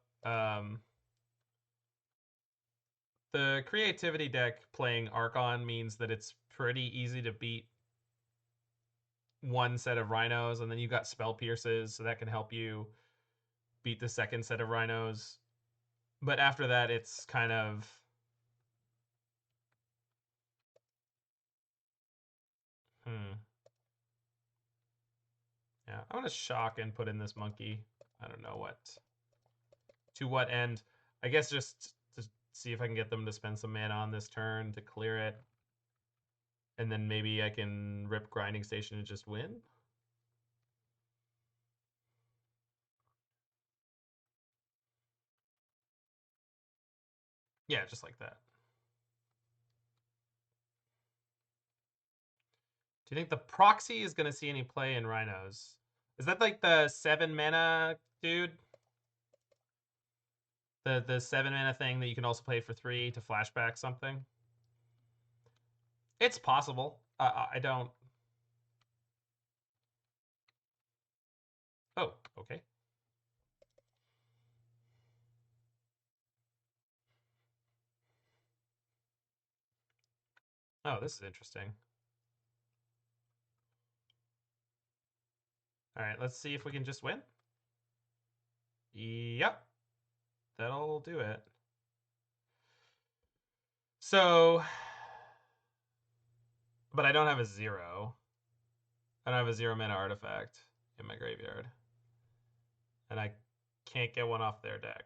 Speaker 1: The creativity deck playing Archon means that it's pretty easy to beat one set of Rhinos, and then you've got Spell Pierces, so that can help you beat the second set of Rhinos. But after that, it's kind of... Yeah, I'm going to shock and put in this monkey. I don't know what... To what end? I guess just to see if I can get them to spend some mana on this turn to clear it. And then maybe I can rip Grinding Station and just win? Yeah, just like that. Do you think the proxy is going to see any play in Rhinos? Is that like the 7 mana dude? The 7 mana thing that you can also play for 3 to flashback something? It's possible. I don't... Oh, okay. Oh, this is interesting. All right, let's see if we can just win. Yep. That'll do it. So... But I don't have a 0. I don't have a 0 mana artifact in my graveyard. And I can't get one off their deck.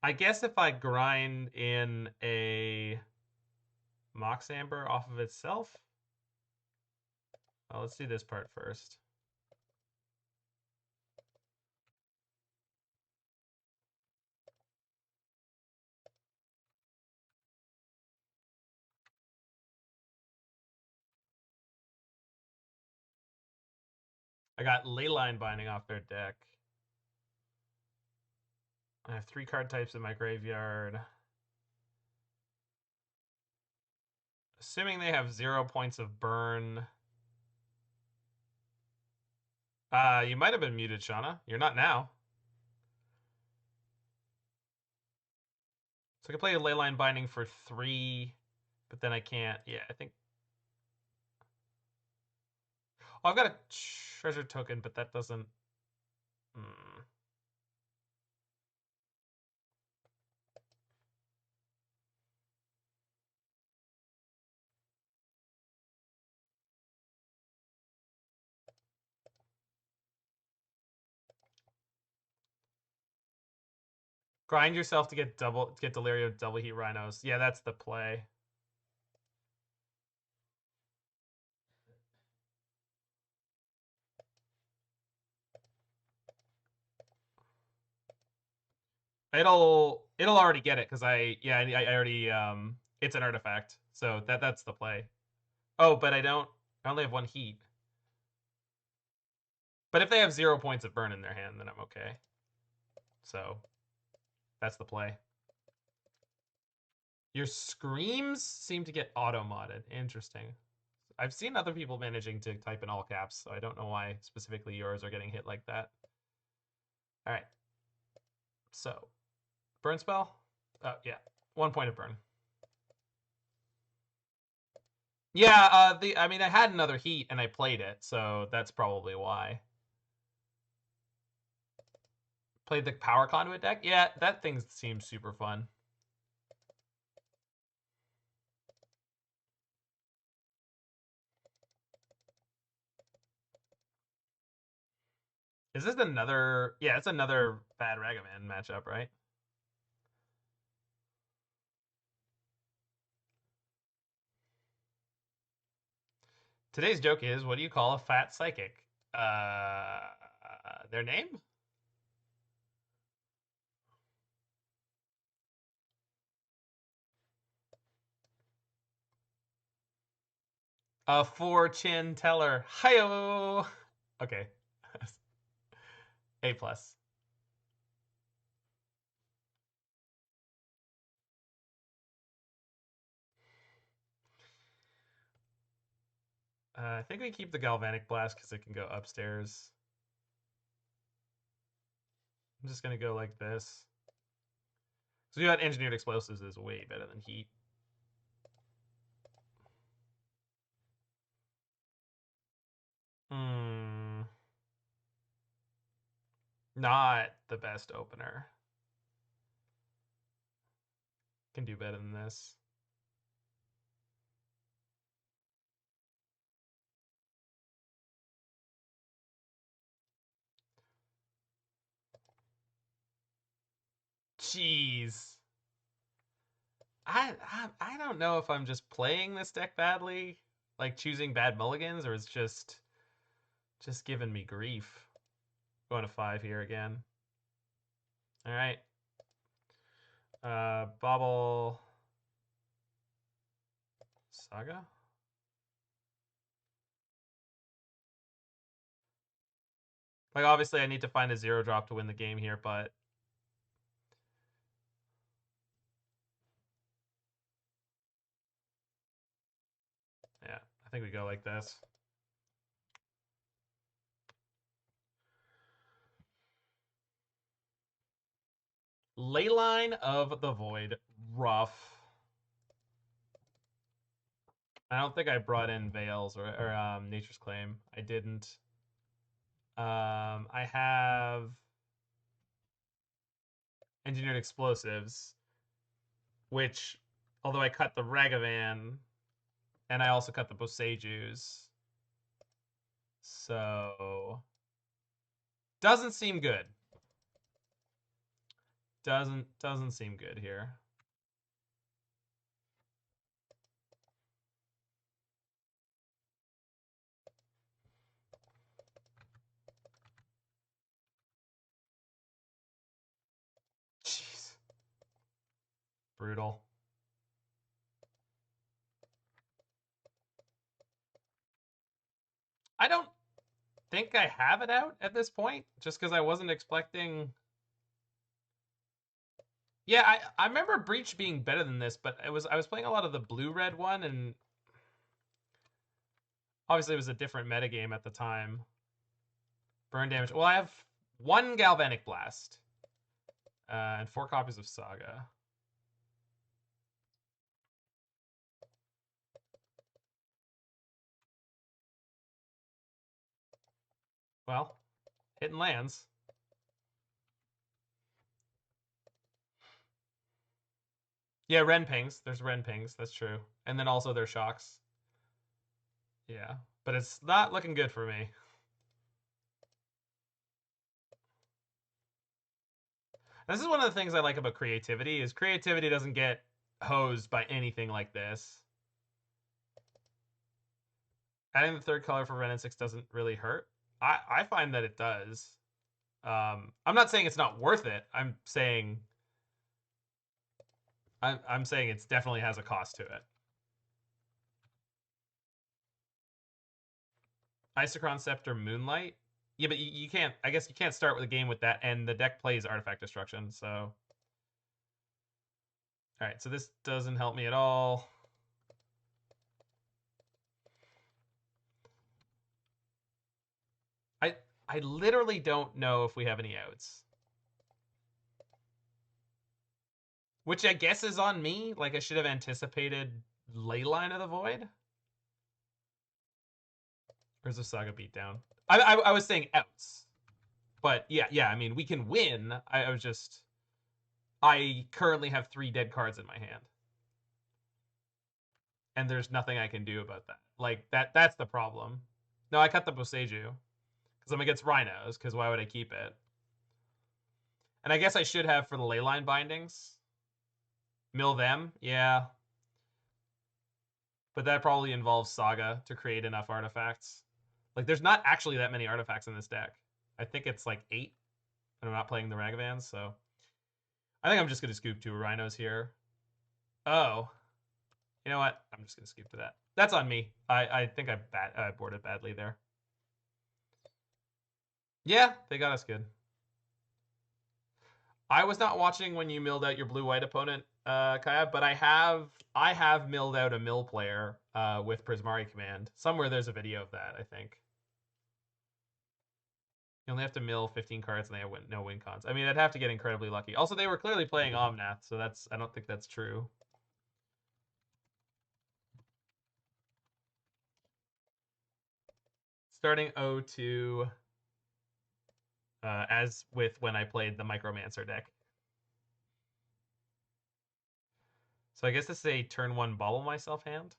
Speaker 1: I guess if I grind in a Mox Amber off of itself. Well, let's do this part first. I got Leyline Binding off their deck. I have 3 card types in my graveyard. Assuming they have 0 points of burn. You might have been muted, Shauna. You're not now. So I can play a Leyline Binding for 3, but then I can't. Yeah, I think... Oh, I've got a treasure token, but that doesn't... Grind yourself to get Delirium Double Heat Rhinos. Yeah, that's the play. It'll already get it because I already it's an artifact, so that's the play. Oh, but I only have 1 heat. But if they have 0 points of burn in their hand, then I'm okay. So that's the play. Your screams seem to get auto-modded. Interesting. I've seen other people managing to type in all caps, so I don't know why specifically yours are getting hit like that. All right. So, burn spell? Oh, yeah. 1 point of burn. Yeah, I mean, I had another heat and I played it, so that's probably why. Played the power conduit deck? Yeah, that thing seems super fun. Is this another... Yeah, it's another bad Ragavan matchup, right? Today's joke is, what do you call a fat psychic? Their name? A fortune teller. Hi-oh! Okay. A+. I think we keep the Galvanic Blast because it can go upstairs. I'm just going to go like this. So you got Engineered Explosives is way better than Heat. Not the best opener. Can do better than this. Jeez. I don't know if I'm just playing this deck badly, like choosing bad mulligans, or it's just giving me grief. Going to 5 here again. All right. Bauble. Saga? Like, obviously, I need to find a 0-drop to win the game here, but... Yeah, I think we go like this. Leyline of the Void. Rough. I don't think I brought in Veils or Nature's Claim. I didn't. I have Engineered Explosives, which, although I cut the Ragavan, and I also cut the Boseijus, so doesn't seem good. Doesn't seem good here. Jeez. Brutal. I don't think I have it out at this point, just because I wasn't expecting... Yeah, I remember Breach being better than this, but I was playing a lot of the blue-red one, and obviously it was a different metagame at the time. Burn damage. Well, I have 1 Galvanic Blast and 4 copies of Saga. Well, hitting lands. Yeah, Wrenn pings. There's Wrenn pings. That's true. And then also their shocks. Yeah, but it's not looking good for me. This is one of the things I like about creativity, is creativity doesn't get hosed by anything like this. Adding the 3rd color for Wrenn and Six doesn't really hurt. I find that it does. I'm not saying it's not worth it. I'm saying it definitely has a cost to it. Isochron Scepter Moonlight. Yeah, but you can't... I guess you can't start with a game with that, and the deck plays Artifact Destruction, so... All right, so this doesn't help me at all. I literally don't know if we have any outs. Which I guess is on me. Like, I should have anticipated Leyline of the Void. Or is the Saga beatdown? I was saying outs. But yeah, I mean, we can win. I currently have 3 dead cards in my hand. And there's nothing I can do about that. Like, that's the problem. No, I cut the Boseiju. Because I'm against Rhinos, because why would I keep it? And I guess I should have for the Leyline bindings. Mill them, yeah. But that probably involves Saga to create enough artifacts. Like, there's not actually that many artifacts in this deck. I think it's like 8. And I'm not playing the Ragavans, so I think I'm just going to scoop 2 Rhinos here. Oh. You know what? I'm just going to scoop to that. That's on me. I think I boarded badly there. Yeah, they got us good. I was not watching when you milled out your blue-white opponent, Kaya, but I have milled out a mill player with Prismari command. Somewhere there's a video of that, I think. You only have to mill 15 cards and they have no win cons. I mean, I'd have to get incredibly lucky. Also, they were clearly playing Omnath, so I don't think that's true. Starting 0-2, as with when I played the Micromancer deck. So I guess this is a turn 1 Bauble myself hand.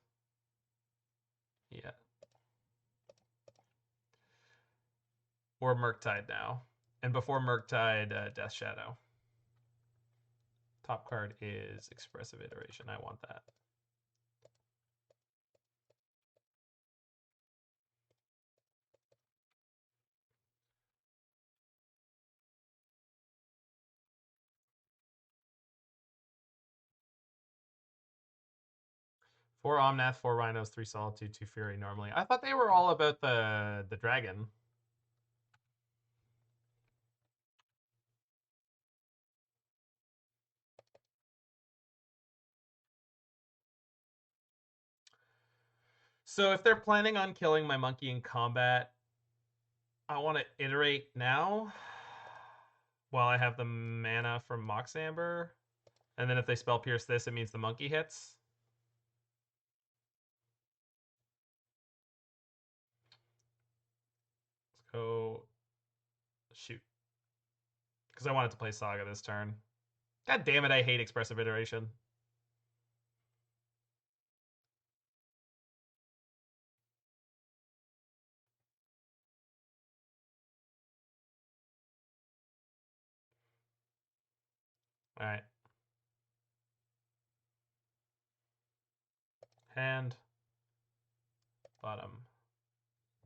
Speaker 1: Yeah. Or Murktide now. And before Murktide, Death Shadow. Top card is Expressive Iteration. I want that. Four Omnath, 4 Rhinos, 3 Solitude, 2 Fury normally. I thought they were all about the dragon. So if they're planning on killing my monkey in combat, I want to iterate now while I have the mana from Mox Amber. And then if they spell pierce this, it means the monkey hits. Let's go shoot. Because I wanted to play Saga this turn. God damn it, I hate Expressive Iteration. Alright. Hand. Bottom.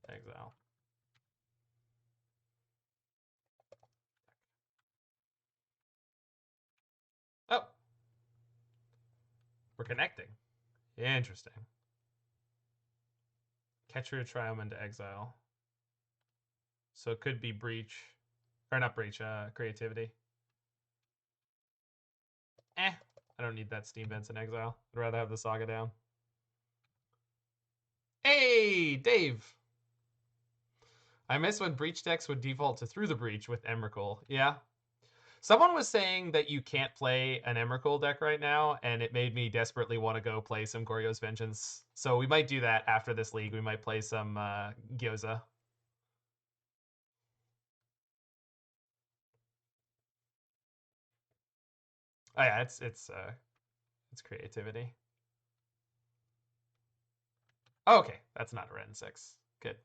Speaker 1: Exile. Oh. We're connecting. Interesting. Catch your Triumph into exile. So it could be Breach. Or not Breach, Creativity. I don't need that Steam Vents in exile. I'd rather have the Saga down. Hey, Dave! I miss when Breach decks would default to Through the Breach with Emrakul. Yeah. Someone was saying that you can't play an Emrakul deck right now, and it made me desperately want to go play some Goryo's Vengeance. So we might do that after this league. We might play some Gyoza. Oh yeah, it's creativity. Oh, okay, that's not a Wrenn and Six. Good.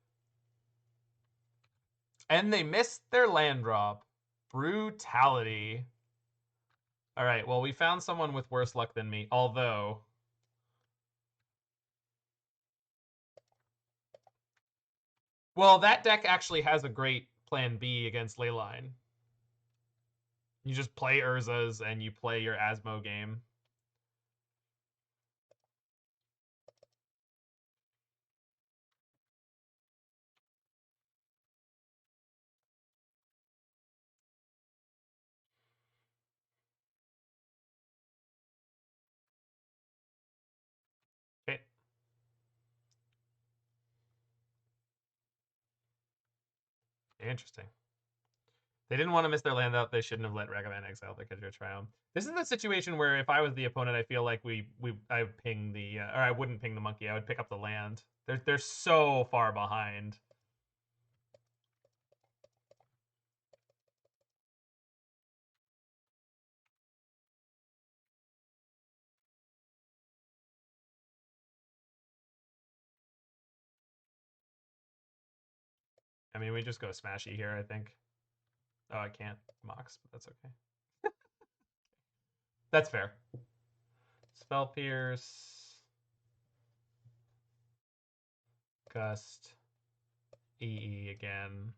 Speaker 1: And they missed their land drop. Brutality. All right, well, we found someone with worse luck than me, although... Well, that deck actually has a great plan B against Leyline. You just play Urzas and you play your Asmo game. Interesting. They didn't want to miss their land out. They shouldn't have let Ragavan exile the Kedra Triumph. This is the situation where if I was the opponent, I feel like I would ping the or I wouldn't ping the monkey. I would pick up the land. They're so far behind. I mean, we just go smashy here, I think. Oh, I can't Mox, but that's okay. That's fair. Spell Pierce. Gust. EE again.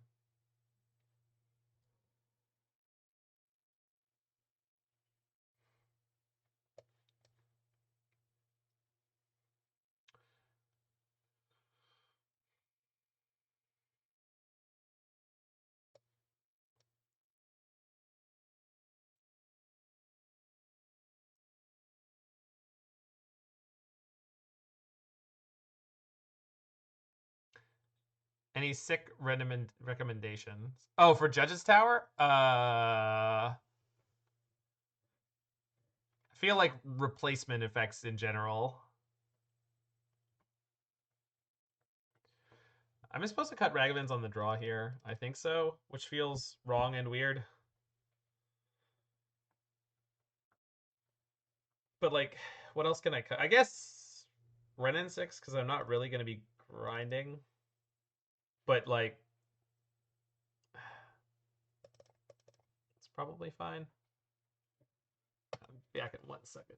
Speaker 1: Any sick recommendations? Oh, for Judge's Tower? I feel like replacement effects in general. I'm supposed to cut Ragavans on the draw here. I think so, which feels wrong and weird. But, like, what else can I cut? I guess Wrenn and Six, because I'm not really going to be grinding. But, like, it's probably fine. I'll be back in 1 second.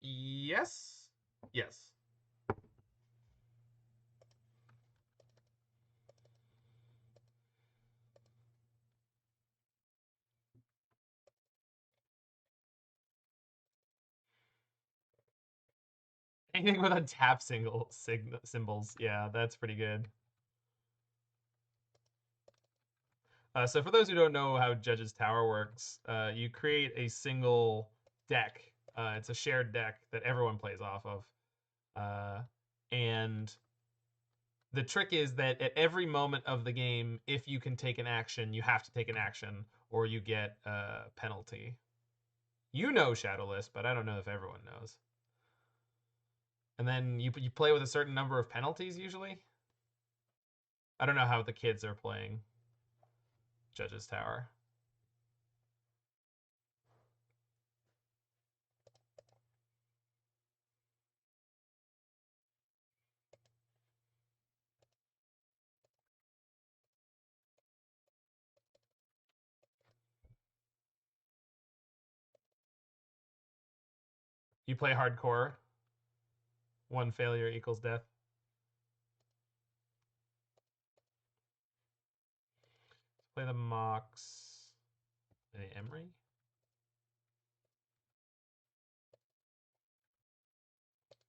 Speaker 1: Yes. Yes. Anything with untap symbols. Yeah, that's pretty good. So for those who don't know how Judge's Tower works, you create a single deck. It's a shared deck that everyone plays off of. And the trick is that at every moment of the game, if you can take an action, you have to take an action or you get a penalty. You know Shadowless, but I don't know if everyone knows. And then you play with a certain number of penalties usually. I don't know how the kids are playing Judge's Tower. You play hardcore. 1 failure equals death. Let's play the Mox. The Emry.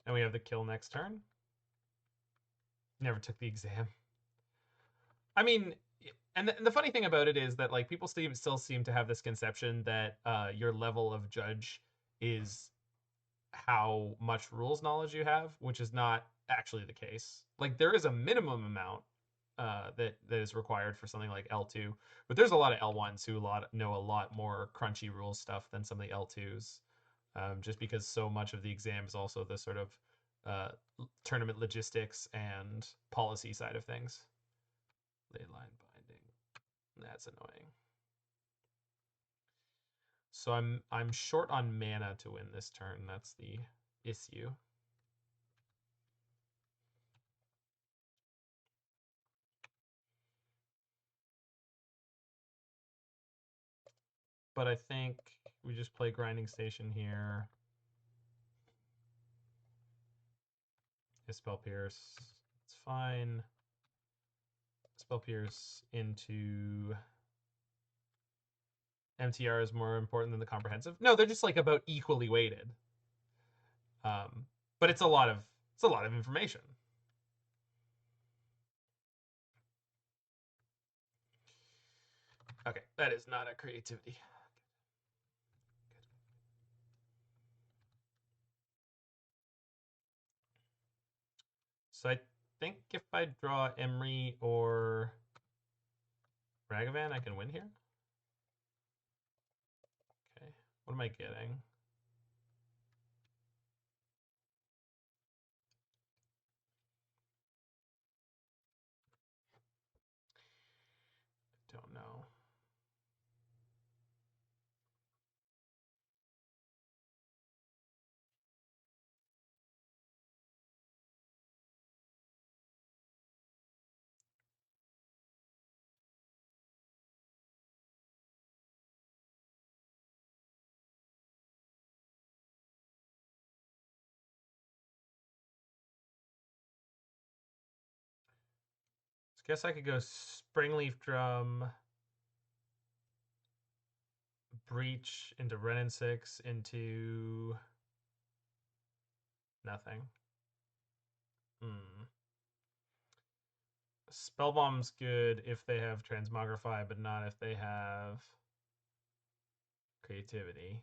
Speaker 1: And we have the kill next turn. Never took the exam. I mean, and the funny thing about it is that like people still seem to have this conception that your level of judge is how much rules knowledge you have, which is not actually the case. Like there is a minimum amount that is required for something like L2, but there's a lot of L1s who know a lot more crunchy rules stuff than some of the L2s. just because so much of the exam is also the sort of tournament logistics and policy side of things. Leyline binding. That's annoying. So I'm short on mana to win this turn. That's the issue. But I think we just play Grinding Station here. Spell Pierce. It's fine. Spell Pierce into MTR is more important than the comprehensive. No, they're just like about equally weighted. But it's a lot of information. Okay, that is not a creativity. So I think if I draw Emry or Ragavan, I can win here. Okay, what am I getting? Don't know. I guess I could go Springleaf Drum, Breach into Wrenn and Six into nothing. Spellbomb's good if they have Transmogrify, but not if they have Creativity.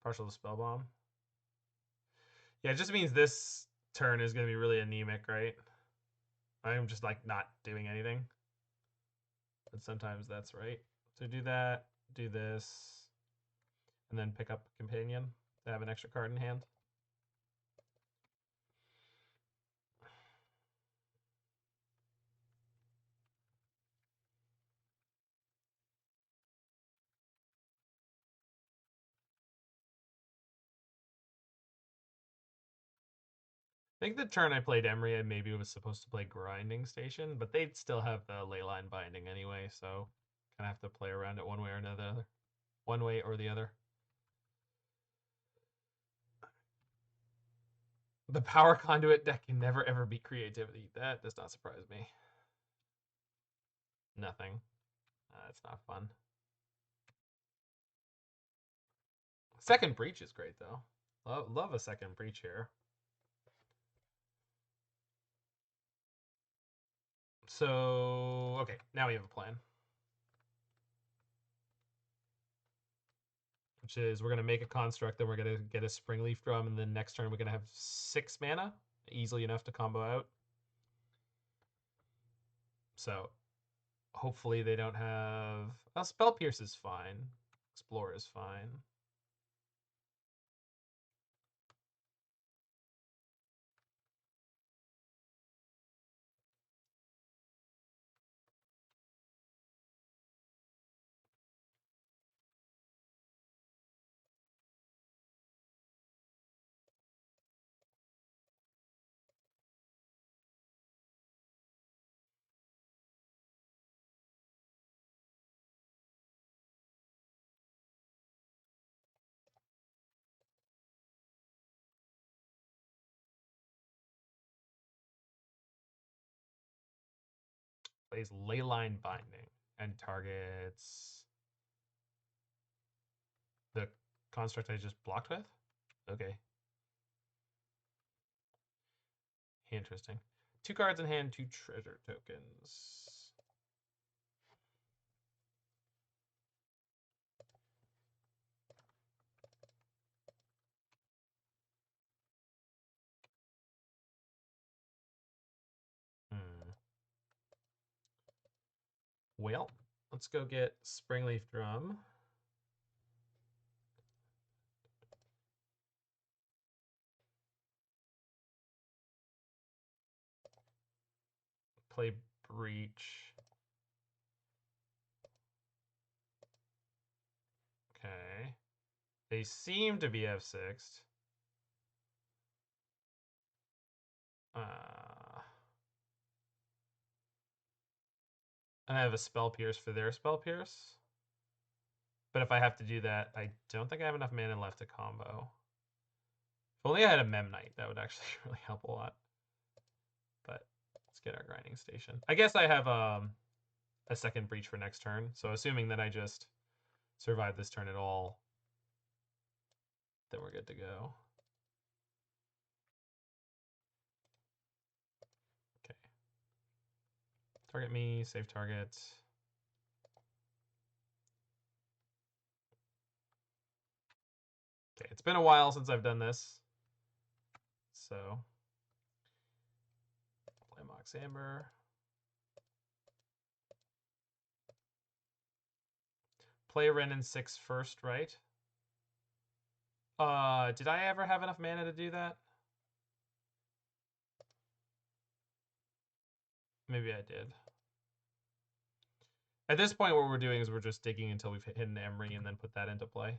Speaker 1: Partial to Spellbomb. Yeah, it just means this turn is going to be really anemic, right? I'm just like not doing anything. But sometimes that's right. So do that, do this, and then pick up Companion to have an extra card in hand. I think the turn I played Emry, I maybe was supposed to play Grinding Station, but they'd still have the Leyline binding anyway, so kind of have to play around it one way or another. One way or the other. The Power Conduit deck can never ever beat Creativity. That does not surprise me. Nothing. It's not fun. Second Breach is great, though. Love a second Breach here. So, okay, now we have a plan. Which is we're going to make a construct, then we're going to get a Springleaf Drum, and then next turn we're going to have 6 mana, easily enough to combo out. So, hopefully they don't have... Well, Spell Pierce is fine. Explore is fine. Plays Leyline Binding and targets the construct I just blocked with? Okay. Interesting. 2 cards in hand, 2 treasure tokens. Well, let's go get Springleaf Drum. play Breach. Okay. They seem to be F6'd. And I have a Spell Pierce for their Spell Pierce. But if I have to do that, I don't think I have enough mana left to combo. If only I had a Mem Knight, that would actually really help a lot. But let's get our grinding station. I guess I have a second Breach for next turn. So assuming that I just survive this turn at all, then we're good to go. Okay. Target me, save target. Okay, it's been a while since I've done this. So, play Mox Amber. Play Wrenn and Six first, right? Did I ever have enough mana to do that? Maybe I did. At this point, what we're doing is we're just digging until we've hit an Emry and then put that into play.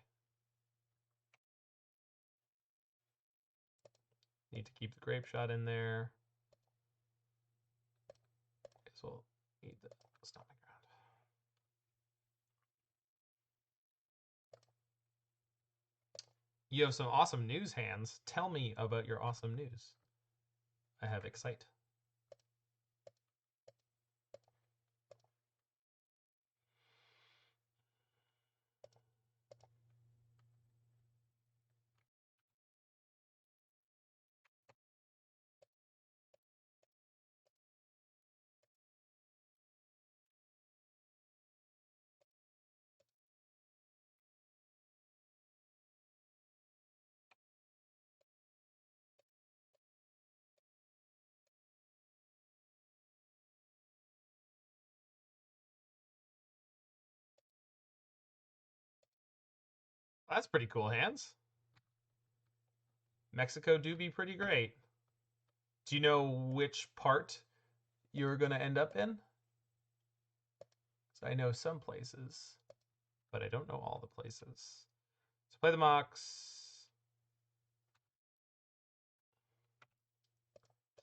Speaker 1: Need to keep the Grapeshot in there. Guess we'll need the Stomping Ground. You have some awesome news, Hands. Tell me about your awesome news. I have Excite. That's pretty cool, Hands. Mexico do be pretty great. Do you know which part you're going to end up in? So I know some places, but I don't know all the places. So play the Mox.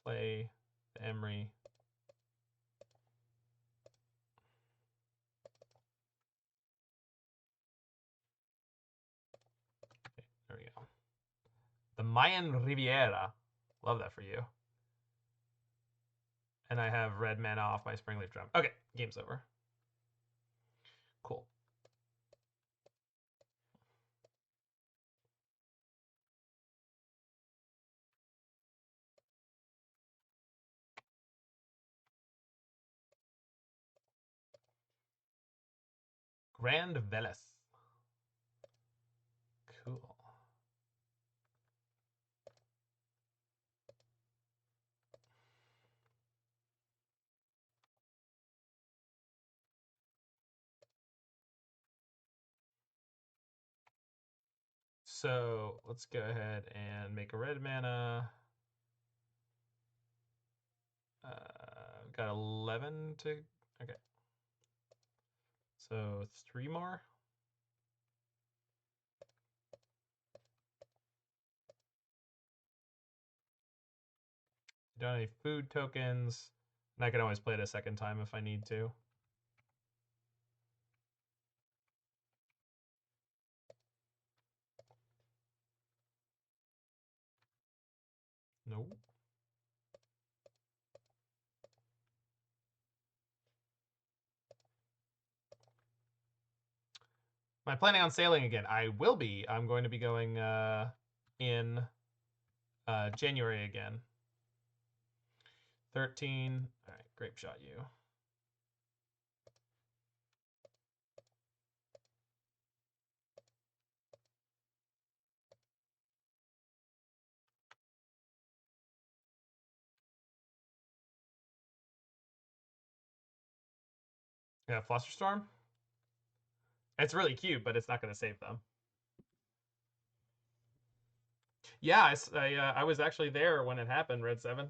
Speaker 1: Play the Emry. Okay, there we go. The Mayan Riviera. Love that for you. And I have red mana off my Springleaf Drum. Okay, game's over. Cool. Grand Veles. Cool. So let's go ahead and make a red mana. Got 11 to, okay. So 3 more. Don't have any food tokens. And I can always play it a second time if I need to. Nope. Am I planning on sailing again? I will be. I'm going to be going in January again. 13. All right, Grapeshot you. Yeah, Flusterstorm. It's really cute, but it's not going to save them. Yeah, I was actually there when it happened, Red 7.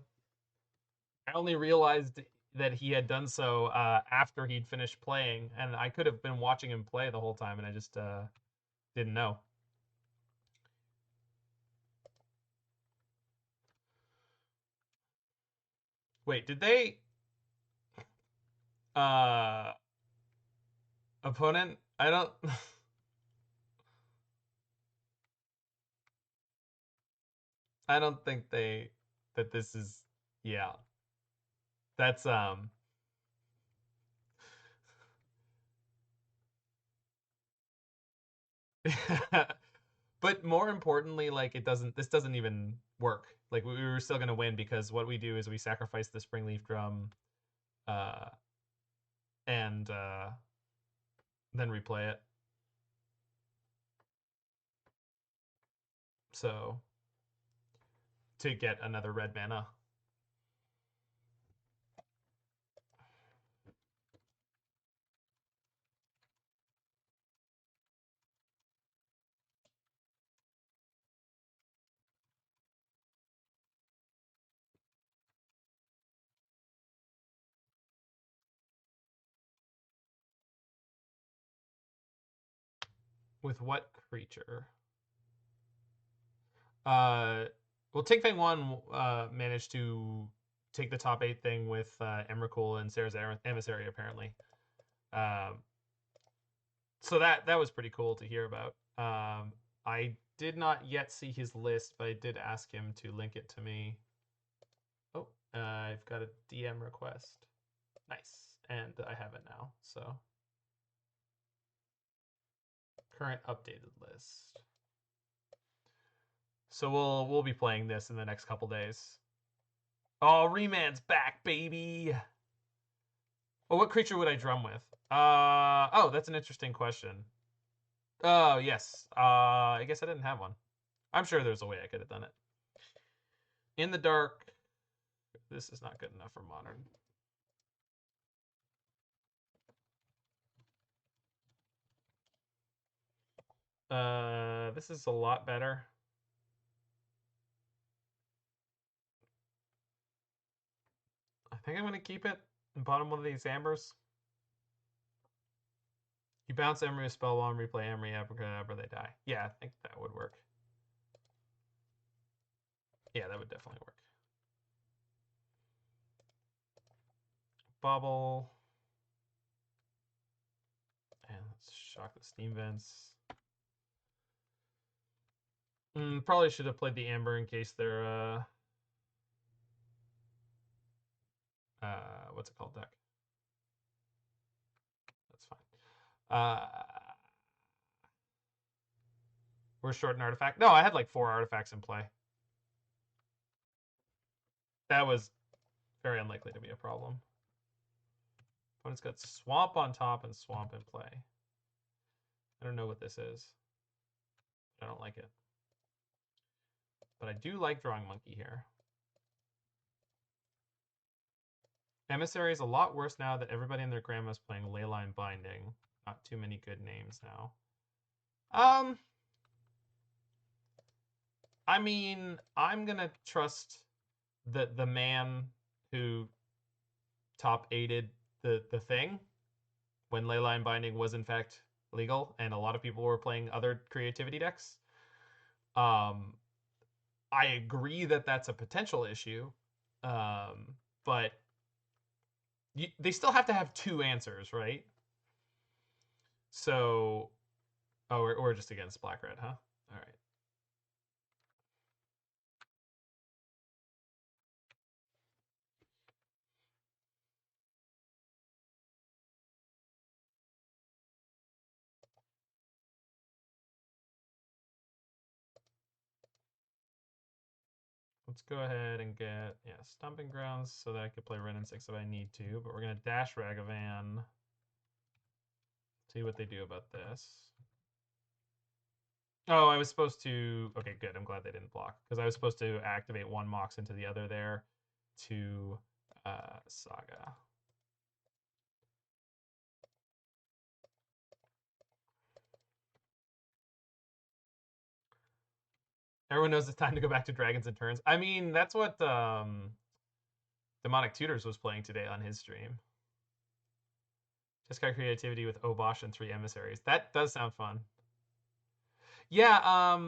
Speaker 1: I only realized that he had done so after he'd finished playing, and I could have been watching him play the whole time, and I just didn't know. Wait, did they opponent? I don't I don't think that this is, yeah. That's but more importantly, like this doesn't even work. Like we were still gonna win because what we do is we sacrifice the Springleaf Drum uh and then replay it. So to get another red mana. With what creature? Well, Ting Fang 1 managed to take the top 8 thing with Emrakul and Sarah's Emissary, apparently. So that was pretty cool to hear about. I did not yet see his list, but I did ask him to link it to me. Oh, I've got a DM request. Nice. And I have it now, so. Current updated list. So we'll be playing this in the next couple days. Oh, Reman's back, baby. Oh, what creature would I drum with? Oh, that's an interesting question. Oh, yes. I guess I didn't have one. I'm sure there's a way I could have done it. In the dark. This is not good enough for modern. This is a lot better. I think I'm gonna keep it and bottom one of these Ambers. You bounce Emry, Spellbomb, replay Emry, Abracadabra, they die. Yeah, I think that would work. Yeah, that would definitely work. Bauble. And let's shock the steam vents. Probably should have played the Amber in case they're what's it called, deck? That's fine. We're short an artifact. No, I had like 4 artifacts in play. That was very unlikely to be a problem. Opponent's got Swamp on top and Swamp in play. I don't know what this is. I don't like it. But I do like drawing Monkey here. Emissary is a lot worse now that everybody and their grandma's playing Leyline Binding. Not too many good names now. I mean, I'm gonna trust the man who top 8'd the thing when Leyline Binding was in fact legal, and a lot of people were playing other creativity decks. I agree that that's a potential issue, but they still have to have 2 answers, right? So, oh, or just against black red, huh? All right. Let's go ahead and get, yeah, Stomping Grounds so that I could play Wrenn and Six if I need to, but we're going to dash Ragavan. See what they do about this. Oh, I was supposed to, okay, good. I'm glad they didn't block, because I was supposed to activate 1 Mox into the other there to Saga. Everyone knows it's time to go back to Dragons and Turns. I mean, that's what Demonic Tutors was playing today on his stream. Just got creativity with Obosh and 3 emissaries. That does sound fun. Yeah,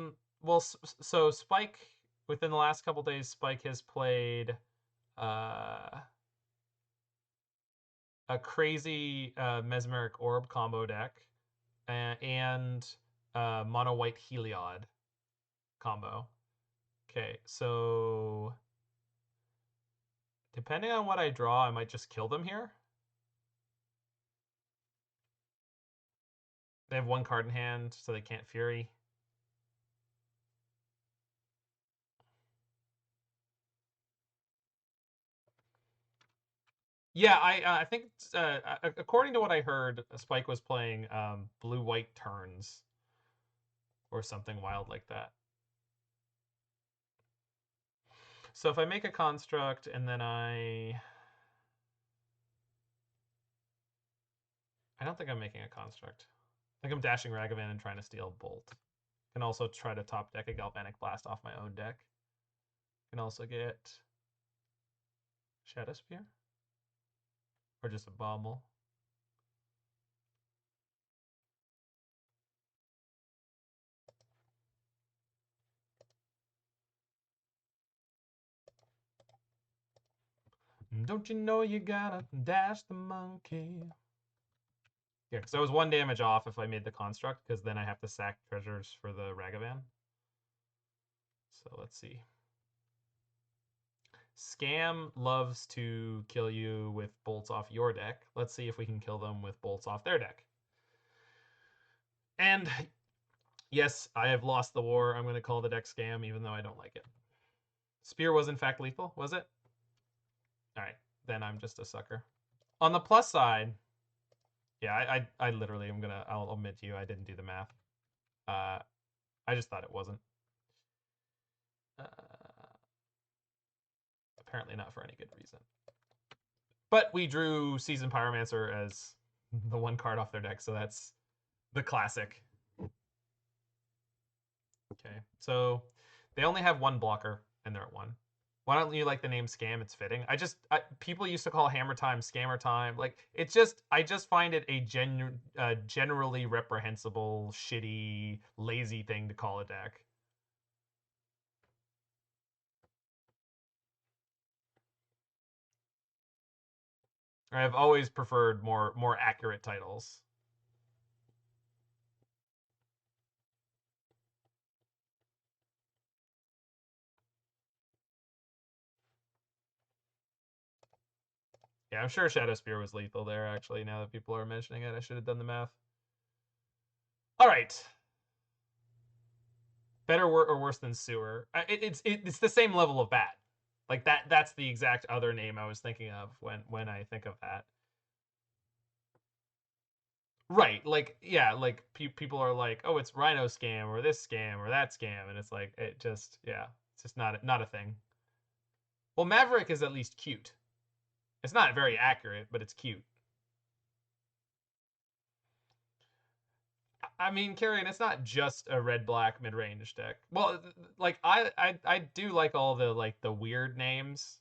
Speaker 1: well, so Spike, within the last couple days, Spike has played a crazy Mesmeric Orb combo deck and Mono White Heliod combo. Okay, so depending on what I draw, I might just kill them here. They have 1 card in hand, so they can't Fury. Yeah, I think according to what I heard, Spike was playing blue-white turns or something wild like that. So if I make a construct and then I don't think I'm making a construct. I think I'm dashing Ragavan and trying to steal Bolt. Can also try to top deck a Galvanic Blast off my own deck. Can also get Shadowspear. Or just a Bauble. Don't you know you gotta dash the monkey? Yeah, because I was 1 damage off if I made the construct, because then I have to sack treasures for the Ragavan. So let's see. Scam loves to kill you with bolts off your deck. Let's see if we can kill them with bolts off their deck. And yes, I have lost the war. I'm going to call the deck Scam, even though I don't like it. Spear was in fact lethal, was it? All right, then I'm just a sucker. On the plus side, yeah, I literally am gonna. I'll admit to you, I didn't do the math. I just thought it wasn't. Apparently not for any good reason. But we drew Seasoned Pyromancer as the 1 card off their deck, so that's the classic. Okay, so they only have 1 blocker, and they're at 1. Why don't you like the name Scam? It's fitting. People used to call Hammer Time Scammer Time. Like, I just find it a generally reprehensible, shitty, lazy thing to call a deck. I've always preferred more accurate titles. Yeah, I'm sure Shadowspear was lethal there, actually, now that people are mentioning it. I should have done the math. All right. Better or worse than Sewer? It's the same level of bad. Like, that's the exact other name I was thinking of when I think of that. Right, like, yeah, like, people are like, oh, it's Rhino Scam, or this scam, or that scam, and it's like, it just, yeah, it's just not a thing. Well, Maverick is at least cute. It's not very accurate, but it's cute. I mean, Carrion, it's not just a red-black mid-range deck. Well, like, I do like all the weird names,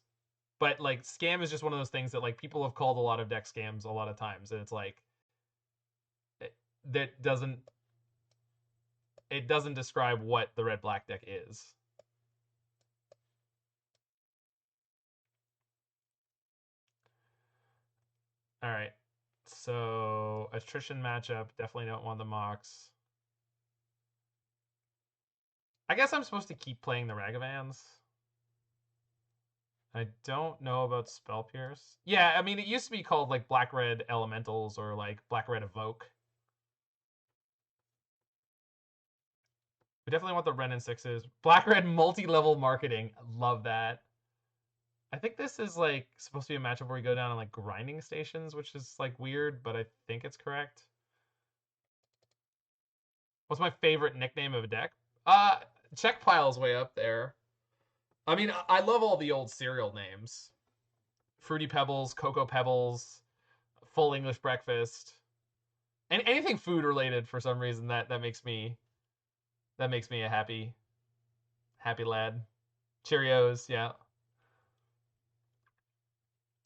Speaker 1: but, like, Scam is just one of those things that, like, people have called a lot of deck scams a lot of times, and it's like, that doesn't describe what the red-black deck is. All right. So, attrition matchup. Definitely don't want the Mox. I guess I'm supposed to keep playing the Ragavans. I don't know about Spell Pierce. Yeah, I mean, it used to be called, like, Black-Red Elementals or, like, Black-Red Evoke. We definitely want the Wrenn and Sixes. Black-Red multi-level marketing. Love that. I think this is, like, supposed to be a matchup where we go down on, like, grinding stations, which is, like, weird, but I think it's correct. What's my favorite nickname of a deck? Check Pile's way up there. I mean, I love all the old cereal names. Fruity Pebbles, Cocoa Pebbles, Full English Breakfast. And anything food related for some reason that makes me a happy lad. Cheerios, yeah.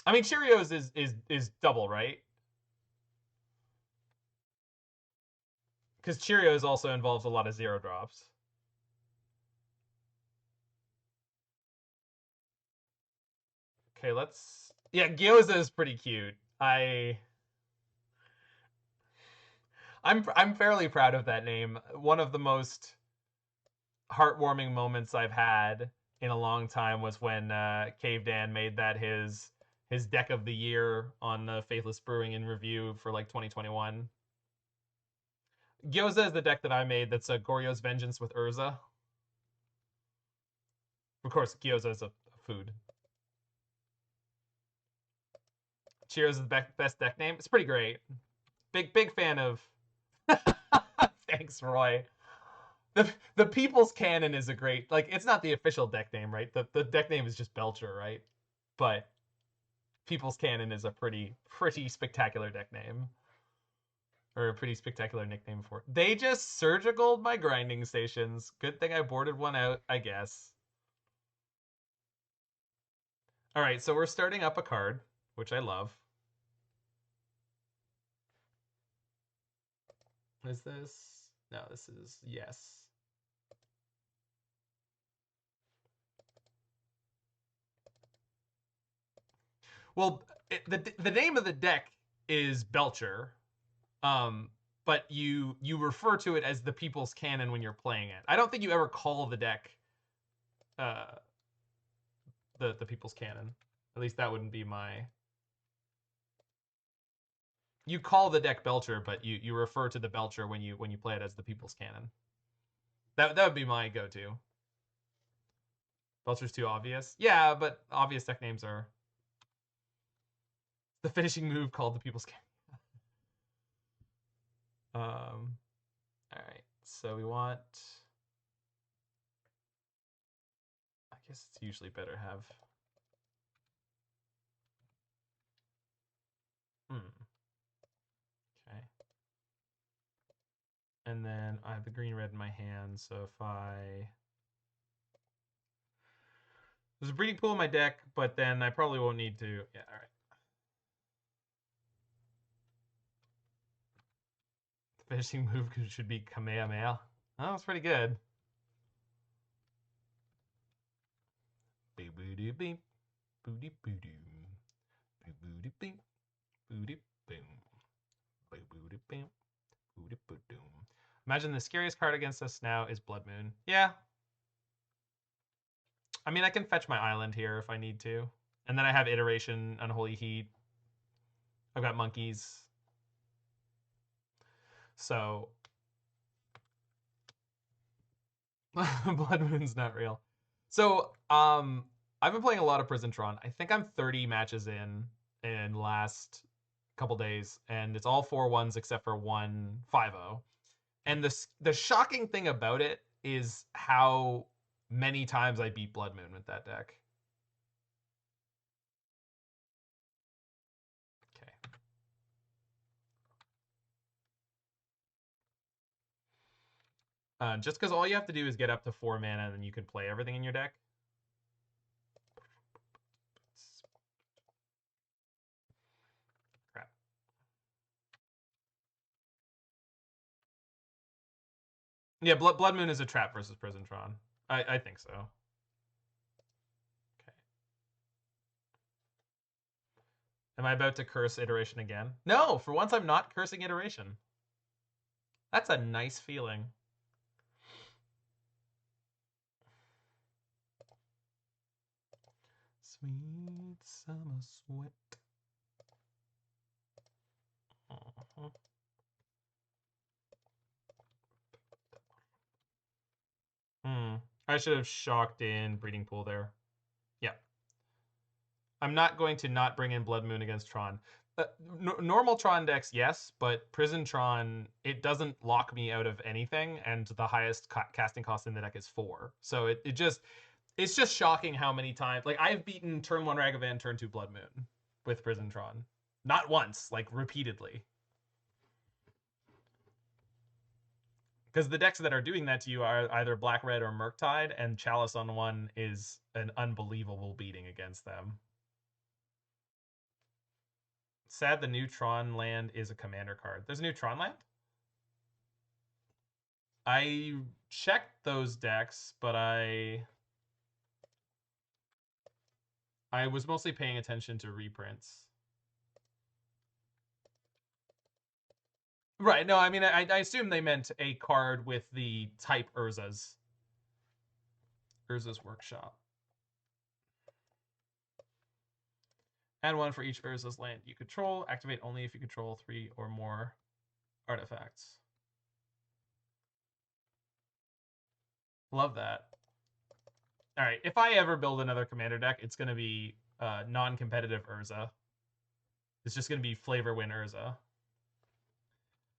Speaker 1: I mean, Cheerios is double, right? Because Cheerios also involves a lot of 0 drops. Okay, let's. Yeah, Gyoza is pretty cute. I'm fairly proud of that name. One of the most heartwarming moments I've had in a long time was when Cave Dan made that his deck of the year on Faithless Brewing in review for like 2021. Gyoza is the deck that I made. That's a Goryo's Vengeance with Urza. Of course, Gyoza is a food. Cheers is the best deck name. It's pretty great. Big fan of. Thanks, Roy. The People's Cannon is a great, like, it's not the official deck name, right? The deck name is just Belcher, right? But People's Cannon is a pretty spectacular deck name. Or a pretty spectacular nickname for it. They just surgicaled my grinding stations. Good thing I boarded one out, I guess. Alright, so we're starting up a card, which I love. Is this? No, this is yes. Well, the name of the deck is Belcher, but you refer to it as the People's Cannon when you're playing it. I don't think you ever call the deck uh, the People's Cannon. At least that wouldn't be my. You call the deck Belcher, but you refer to the Belcher when you play it as the People's Cannon. That would be my go-to. Belcher's too obvious. Yeah, but obvious deck names are the finishing move called the People's Cannon. All right. So we want. I guess it's usually better have. Okay. And then I have the green red in my hand, so if I. There's a breeding pool in my deck, but then I probably won't need to. Yeah, all right. The finishing move should be Kamehameha. Oh, that's pretty good. Booty beep, booty booty, booty beep, booty boom, booty beep, booty boom. Imagine the scariest card against us now is Blood Moon. Yeah. I mean, I can fetch my island here if I need to. And then I have Iteration, Unholy Heat. I've got monkeys. So Blood Moon's not real. So I've been playing a lot of Prison Tron. I think I'm 30 matches in last couple days, and it's all 4-1s except for one 5-0. And the shocking thing about it is how many times I beat Blood Moon with that deck. Okay. Just because all you have to do is get up to 4 mana and then you can play everything in your deck. Crap. Yeah, Blood Moon is a trap versus Prison Tron. I think so. Okay. Am I about to curse Iteration again? No, for once I'm not cursing Iteration. That's a nice feeling. Sweet summer sweat. I should have shocked in Breeding Pool there. Yeah. I'm not going to not bring in Blood Moon against Tron. Normal Tron decks, yes, but Prison Tron, it doesn't lock me out of anything, and the highest casting cost in the deck is 4. So it's just shocking how many times. Like, I've beaten turn 1 Ragavan, turn 2 Blood Moon with Prison Tron. Not once, like repeatedly. Because the decks that are doing that to you are either Black Red or Murktide, and Chalice on 1 is an unbelievable beating against them. Sad the new Tron land is a commander card. There's a new Tron land? I checked those decks, but I was mostly paying attention to reprints. Right, no, I mean, I assume they meant a card with the type Urza's Workshop. Add one for each Urza's land you control. Activate only if you control 3 or more artifacts. Love that. All right, if I ever build another commander deck, it's going to be non-competitive Urza. It's just going to be flavor win Urza.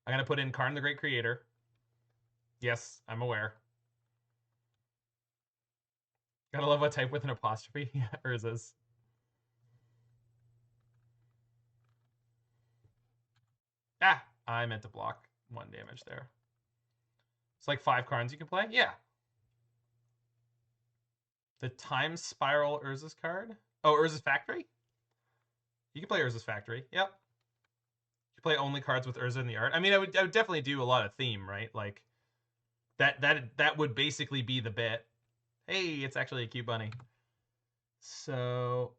Speaker 1: I'm going to put in Karn the Great Creator. Yes, I'm aware. Gotta love a type with an apostrophe. Yeah, Urza's. Ah, I meant to block 1 damage there. It's like 5 Karns you can play? Yeah. The Time Spiral Urza's card? Oh, Urza's Factory? You can play Urza's Factory. Yep. You play only cards with Urza in the art. I mean, I would definitely do a lot of theme, right? Like that would basically be the bit. Hey, it's actually a cute bunny. So,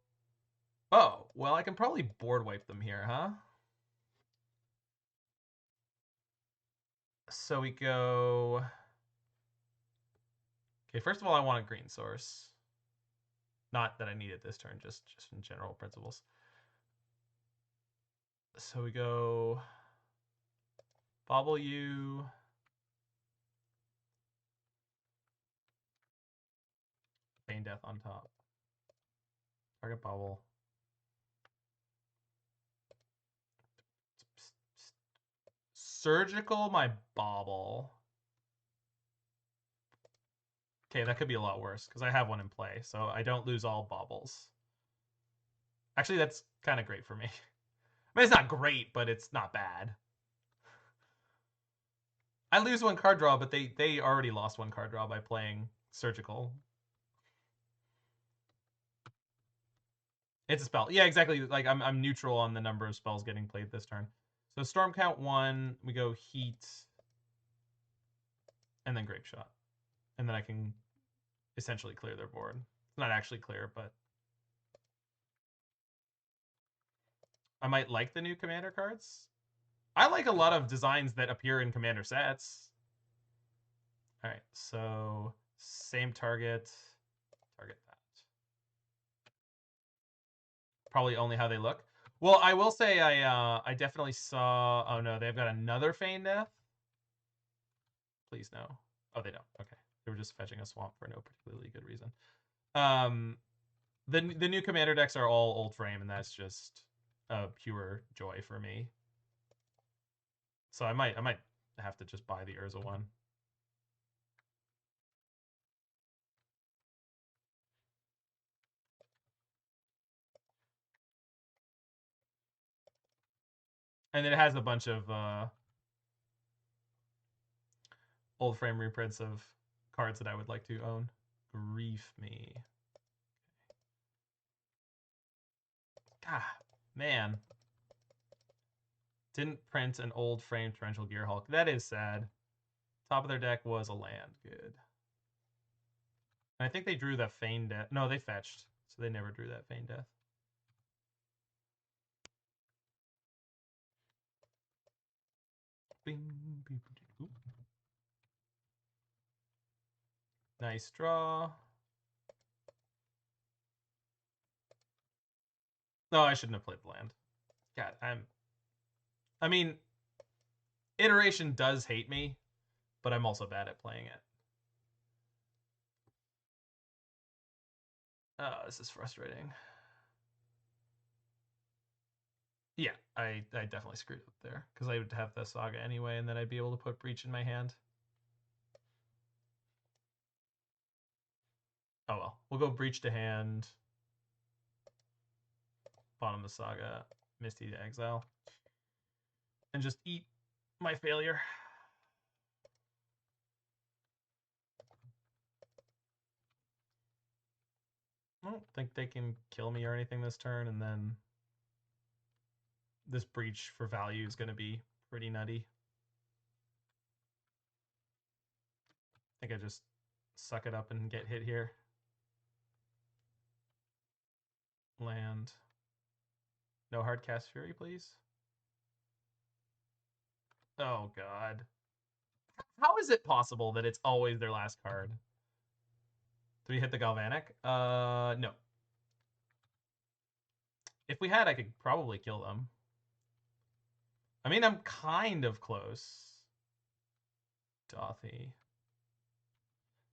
Speaker 1: oh, well, I can probably board wipe them here, huh? So we go. Okay, first of all, I want a green source. Not that I need it this turn, just in general principles. So we go Bauble you. Pain Death on top. Target Bauble. Surgical my Bauble. Okay, that could be a lot worse because I have one in play, so I don't lose all Baubles. Actually, that's kind of great for me. I mean, it's not great, but it's not bad. I lose 1 card draw, but they already lost 1 card draw by playing Surgical. It's a spell. Yeah, exactly. Like I'm neutral on the number of spells getting played this turn. So Storm count 1, we go Heat, and then Grapeshot. And then I can essentially clear their board. It's not actually clear, but I might like the new commander cards. I like a lot of designs that appear in commander sets. All right, so same target that. Probably only how they look. Well, I will say I definitely saw. Oh no, they've got another Feign Death. Please no. Oh, they don't. Okay, they were just fetching a swamp for no particularly good reason. The new commander decks are all old frame, and that's just a pure joy for me. So I might have to just buy the Urza one. And it has a bunch of old frame reprints of cards that I would like to own. Grief me. God, man. Didn't print an old frame Torrential Gearhulk. That is sad. Top of their deck was a land. Good. And I think they drew that Feign Death. No, they fetched. So they never drew that Feign Death. Bing, bing, bing. Nice draw. No, I shouldn't have played the land. God, I mean, Iteration does hate me, but I'm also bad at playing it. Oh, this is frustrating. Yeah, I definitely screwed up there because I would have the Saga anyway, and then I'd be able to put Breach in my hand. Oh well, we'll go Breach to hand. Bottom of the Saga, Misty to exile, and just eat my failure. I don't think they can kill me or anything this turn, and then this breach for value is going to be pretty nutty. I think I just suck it up and get hit here. Land. No hard cast Fury, please. Oh, God. How is it possible that it's always their last card? Do we hit the Galvanic? No. If we had, I could probably kill them. I mean, I'm kind of close. Dothy.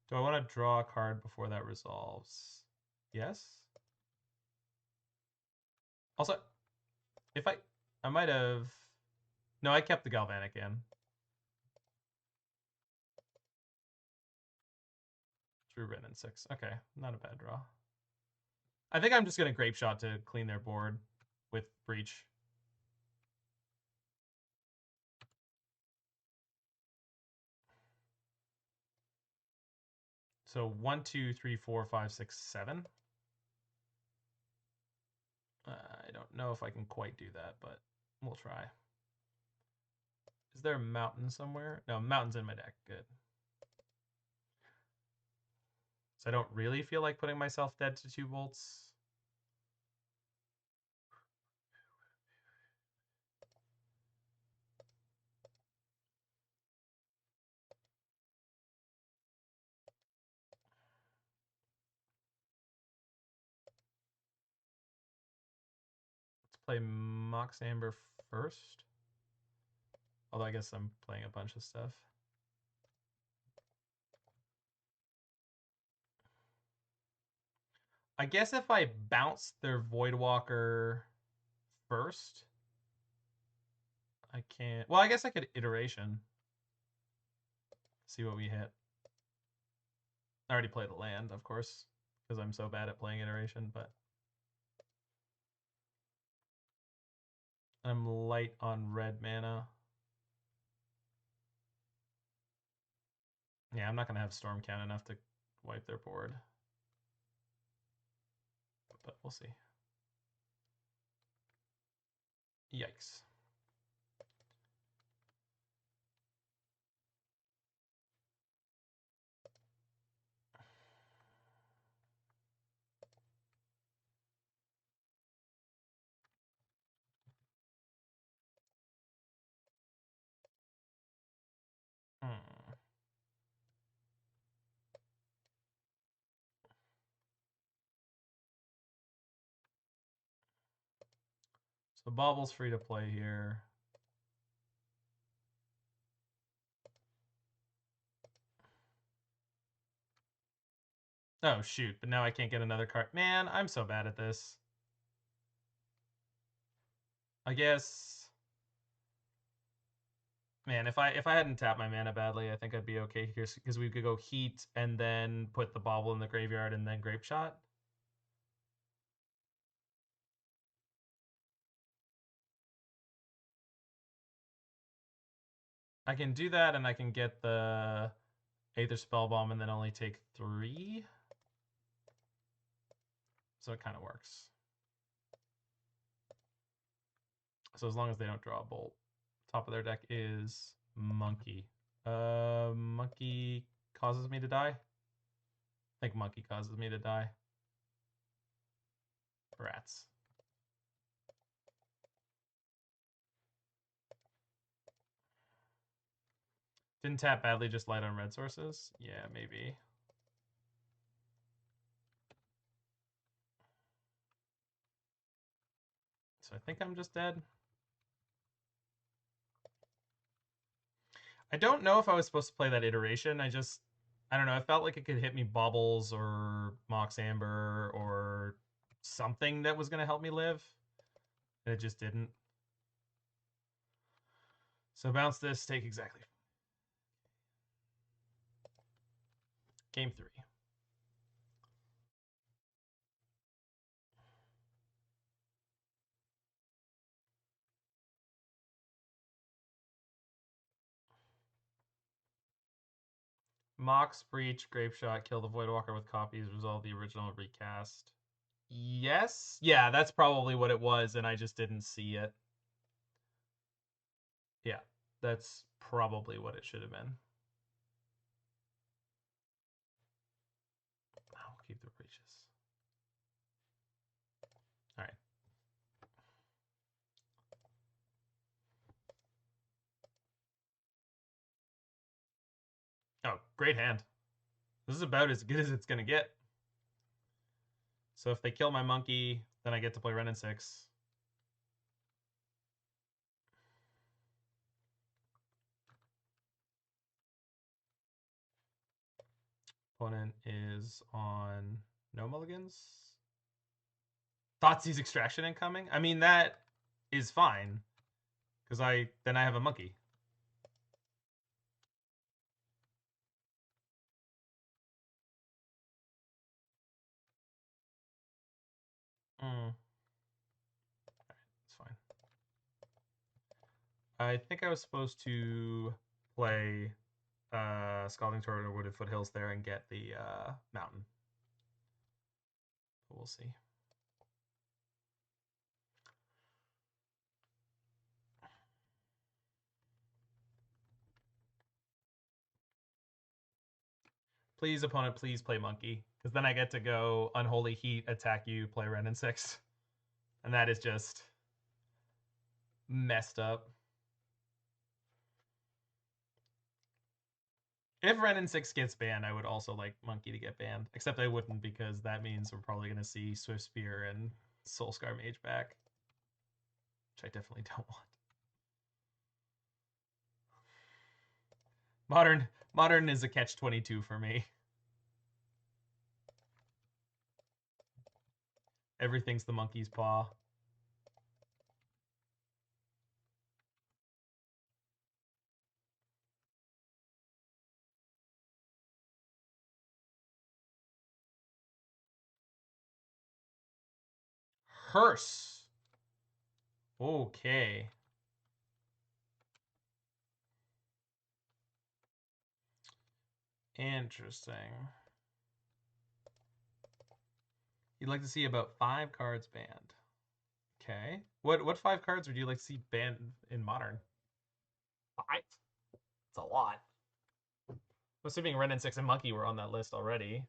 Speaker 1: Do I want to draw a card before that resolves? Yes. Also, if I might have... No, I kept the Galvanic in. Drew Wrenn and Six. Okay, not a bad draw. I think I'm just going to Grapeshot to clean their board with Breach. So 1, 2, 3, 4, 5, 6, 7. I don't know if I can quite do that, but we'll try. Is there a mountain somewhere? No, mountain's in my deck. Good. So I don't really feel like putting myself dead to 2 bolts. Let's play Mox Amber first. Although I guess I'm playing a bunch of stuff. I guess if I bounce their Voidwalker first, I can't... Well, I guess I could Iteration. See what we hit. I already played a land, of course, because I'm so bad at playing Iteration, but... I'm light on red mana. Yeah, I'm not going to have Storm count enough to wipe their board. But we'll see. Yikes. So Bauble's free to play here. Oh, shoot. But now I can't get another card. Man, I'm so bad at this. I guess... Man, if I hadn't tapped my mana badly, I think I'd be okay here because we could go Heat and then put the Bauble in the graveyard and then Grapeshot. I can do that and I can get the Aether Spellbomb and then only take 3. So it kind of works. So as long as they don't draw a bolt. Top of their deck is Monkey. Monkey causes me to die? I think Monkey causes me to die. Rats. Didn't tap badly, just light on red sources? Yeah, maybe. So I think I'm just dead. I don't know if I was supposed to play that Iteration. I don't know. I felt like it could hit me Baubles or Mox Amber or something that was going to help me live. And it just didn't. So bounce this, take exactly. Game 3. Mox, Breach, Grapeshot, kill the Voidwalker with copies, resolve the original recast. Yes? Yeah, that's probably what it was, and I just didn't see it. Yeah, that's probably what it should have been. I'll keep the breaches. All right. Oh, great hand. This is about as good as it's going to get. So if they kill my monkey, then I get to play Wrenn and Six. Opponent is on no mulligans. Thoughtseize Extraction incoming? I mean, that is fine. Because then I have a monkey. Alright, that's fine. I think I was supposed to play Scalding Tarn or Wooded Foothills there and get the mountain. But we'll see. Please, opponent, please play monkey. Because then I get to go Unholy Heat, attack you, play Wrenn and Six. And that is just messed up. If Wrenn and Six gets banned, I would also like Monkey to get banned. Except I wouldn't, because that means we're probably going to see Swiftspear and Soulscar Mage back. Which I definitely don't want. Modern is a catch-22 for me. Everything's the monkey's paw. Hearse. Okay. Interesting. You'd like to see about 5 cards banned. Okay. What 5 cards would you like to see banned in Modern? 5? It's a lot. Assuming Wrenn and Six and Monkey were on that list already.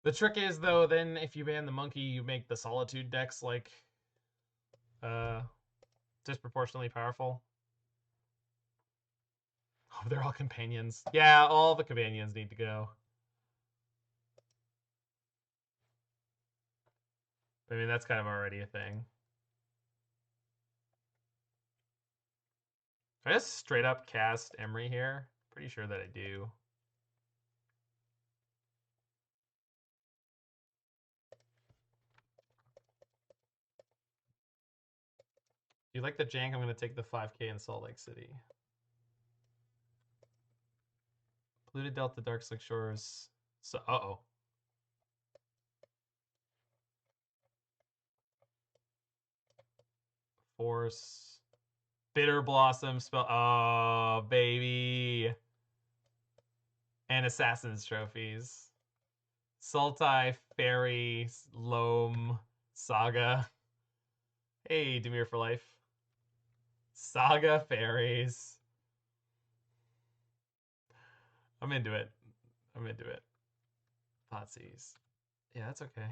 Speaker 1: The trick is, though, then if you ban the monkey, you make the Solitude decks, like, disproportionately powerful. Oh, they're all companions. Yeah, all the companions need to go. I mean, that's kind of already a thing. I just straight up cast Emry here. Pretty sure that I do. If you like the jank, I'm going to take the 5k in Salt Lake City. Polluted Delta, Dark Slick Shores. So, uh-oh. Force. Bitter Blossom spell. Oh, baby. And Assassin's Trophies. Sultai, Fairy, Loam, Saga. Hey, Temur for life. Saga, Fairies. I'm into it. I'm into it. Thoughtseize. Yeah, that's okay.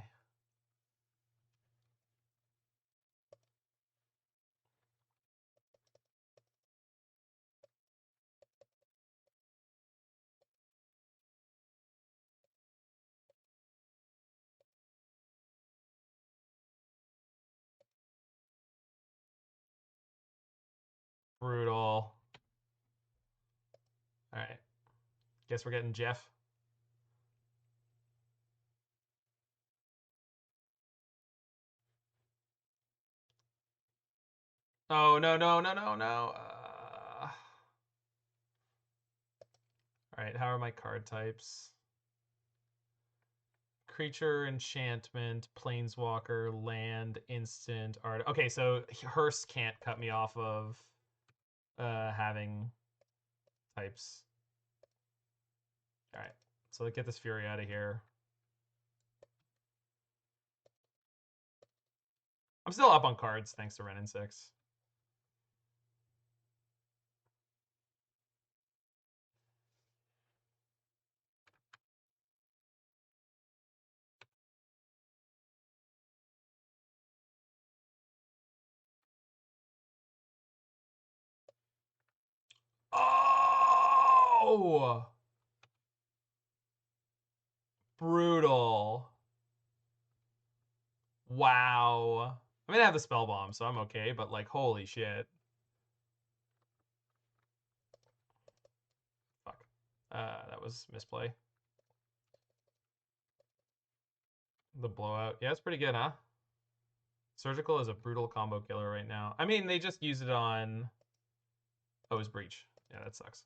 Speaker 1: Brutal. All right. Guess we're getting Jeff. Oh, no, no, no, no, no. All right, how are my card types? Creature, enchantment, planeswalker, land, instant, art. Okay, so Hearse can't cut me off of having types. All right, so let's get this Fury out of here. I'm still up on cards thanks to Wrenn and Six. No! Brutal. Wow. I mean, I have the spell bomb, so I'm okay, but like, holy shit. Fuck. That was misplay. The blowout. Yeah, it's pretty good, huh? Surgical is a brutal combo killer right now. I mean, they just use it on... Oh, it was Breach. Yeah, that sucks.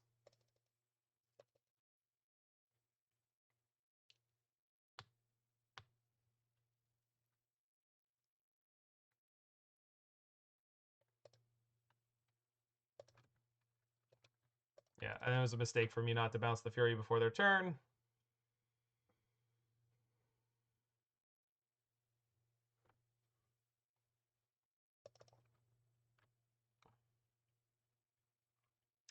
Speaker 1: Yeah, and it was a mistake for me not to bounce the Fury before their turn.